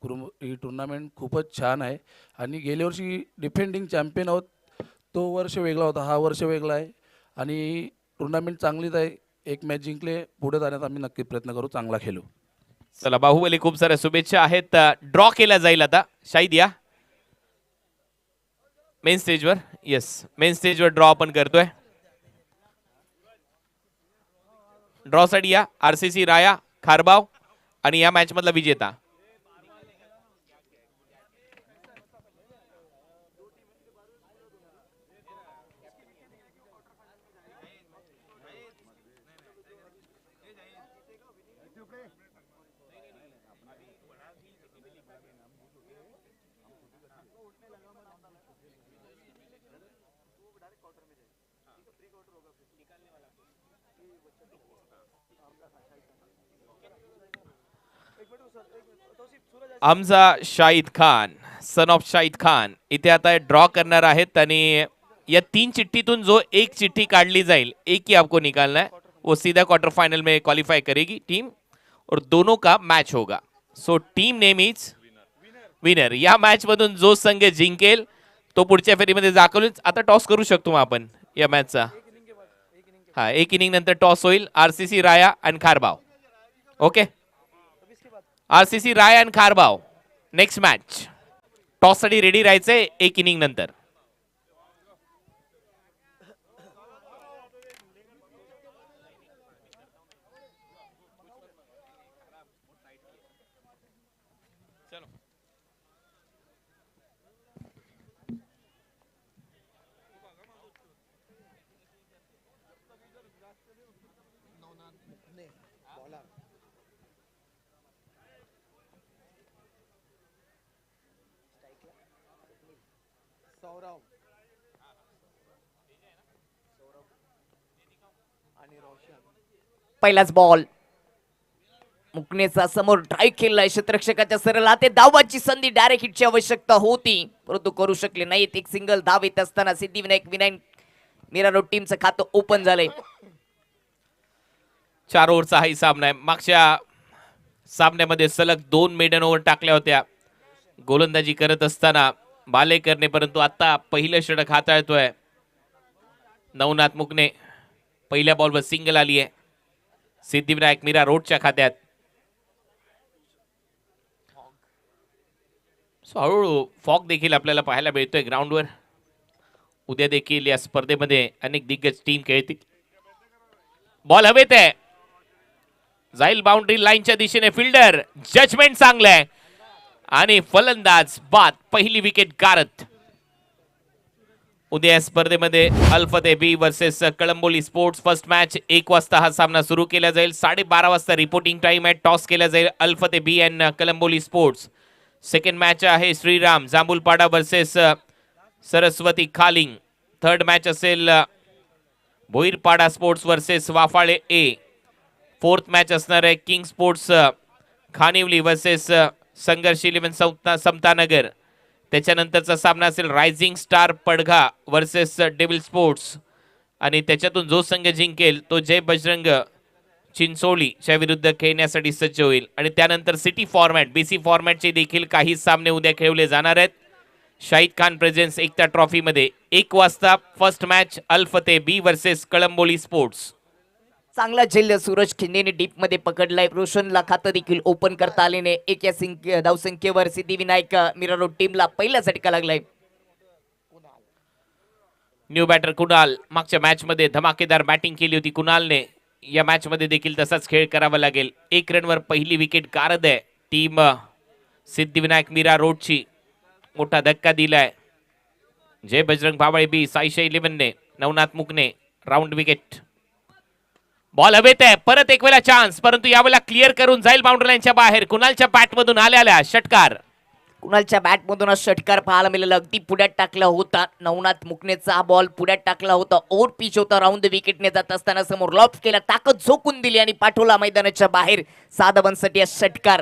ही टुर्नामेंट खूपच छान आहे आणि गेल्या वर्षी डिफेंडिंग चॅम्पियन आहोत, तो वर्ष वेगळा होता, हा वर्ष वेगळा आहे आणि टुर्नामेंट चांगलीच आहे. एक मॅच जिंकले, पुढे जाण्याचा आम्ही नक्की प्रयत्न करू, चांगला खेळू. चला बाहुबली खूप साऱ्या शुभेच्छा आहेत. ड्रॉ केला जाईल आता. शाहिद या मेन स्टेजवर. येस, मेन स्टेजवर ड्रॉ आपण करतोय. ड्रॉ साठी या. RCC राया खारबाव आणि या मॅच मधला विजेता. आमचा शाहिद खान, सन ऑफ शाहिद खान इथे आता ड्रॉ करणार आहेत आणि या 3 चिट्ठीतून जो एक चिट्ठी काढली जाईल, एक ही आपको निकालना है, वो सीधा क्वार्टर फाइनल में क्वालिफाई करेगी टीम और दोनों का मैच होगा. So team name is winner. या मॅच मधून जो संघ जिंकेल तो पुढच्या फेरीमध्ये दाखवून आता टॉस करू शकतो मग आपण या मॅचचा. हा, एक इनिंग नंतर टॉस होईल. RCC राया आणि खारबाव. ओके, RCC राया आणि खारबाव नेक्स्ट मॅच. टॉस साठी रेडी राहायचंय एक इनिंग नंतर. पहिलाच बॉल मुकनेचा समोर ड्राईव्ह केलाय क्षेत्ररक्षकाच्या सरळ ते धावाची संधी. डायरेक्ट हिटची आवश्यकता होती परंतु करू शकले नाहीत. एक सिंगल धाव येत असताना सिद्धिविनायक विनायक मीरा रोड टीमचं खातं ओपन झालंय. 4 ओव्हरचा हाही सामना आहे. मागच्या सामन्यामध्ये सलग 2 मेडन ओव्हर टाकल्या होत्या गोलंदाजी करत असताना बालेकरने, परंतु आता पहिलं षटक हाताळतोय नवनाथ मुकने. पहिल्या बॉलवर सिंगल आली आहे सिद्धिविनायक मीरा रोडच्या खात्यात. हळूहळू फॉग देखील आपल्याला पाहायला मिळतोय ग्राउंडवर. उद्या देखील या स्पर्धेमध्ये अनेक दिग्गज टीम खेळतील. बॉल हवेत आहे, जाईल बाउंड्री लाईनच्या दिशेने. फिल्डर जजमेंट चांगलं आहे आणि फलंदाज बाद. पहिली विकेट गारत. उद्या या स्पर्धेमध्ये Alfate B versus Kalamboli Sports. First match 1 वाजता हा सामना सुरू केला जाईल. 12:30 वाजता रिपोर्टिंग टाइम आहे. टॉस केला जाईल Alfate B and Kalamboli Sports. Second match आहे Shriram Jambhulpada versus Saraswati Khaling. Third match असेल Bhoirpada Sports versus Wafale A. Fourth match असणार आहे किंग स्पोर्ट्स खानिवली वर्सेस संघर्ष 11 समतानगर. त्याच्यानंतरचा सामना असेल rising star Padgha versus devil sports आणि त्याच्यातून जो संघ जिंकेल तो जय बजरंग चिंचोळीच्या विरुद्ध खेळण्यासाठी सज्ज होईल. आणि त्यानंतर सिटी फॉर्मॅट BC फॉर्मॅटचे देखील काही सामने उद्या खेळले जाणार आहेत. शाहिद खान प्रेझेन्स एकता ट्रॉफी मध्ये 1 वाजता first match अल्फते B versus Kalamboli sports. चांगला झेल सूरज खिंडेने डीप मध्ये पकडलाय. रोशनला खातं देखील ओपन करता आले नाही. एक या धावसंख्येवर सिद्धिविनायक मीरा रोड टीमला पहिला झटका लागलाय. New batter Kunal. मागच्या मॅच मध्ये धमाकेदार बॅटिंग केली होती कुणालने. या मॅच मध्ये देखील तसाच खेळ करावा लागेल. 1 रनवर पहिली विकेट गारद आहे टीम सिद्धिविनायक मीरा रोडची. मोठा धक्का दिलाय जय बजरंग भावळे बी. साईशा 11ने नवनाथ मुकने राऊंड विकेट. बॉल हवेत आहे, परत एक वेळा चान्स, परंतु यावेळेला क्लिअर करून जाईल बाउंड्री लाईनच्या बाहेर. कुणालच्या बॅट मधून आल्या षटकार. कुणालच्या बॅट मधून षटकार पाहायला मिळाला. अगदी पुढ्यात टाकला होता नवनाथ मुकनेचा हा बॉल. पुढ्यात टाकला होता. ओव्हर पिच होता. राऊंड विकेटने जात असताना समोर लॉफ्ट केला. ताकद झोकून दिली आणि पाठवला मैदानाच्या बाहेर. 7 धावांसाठी षटकार.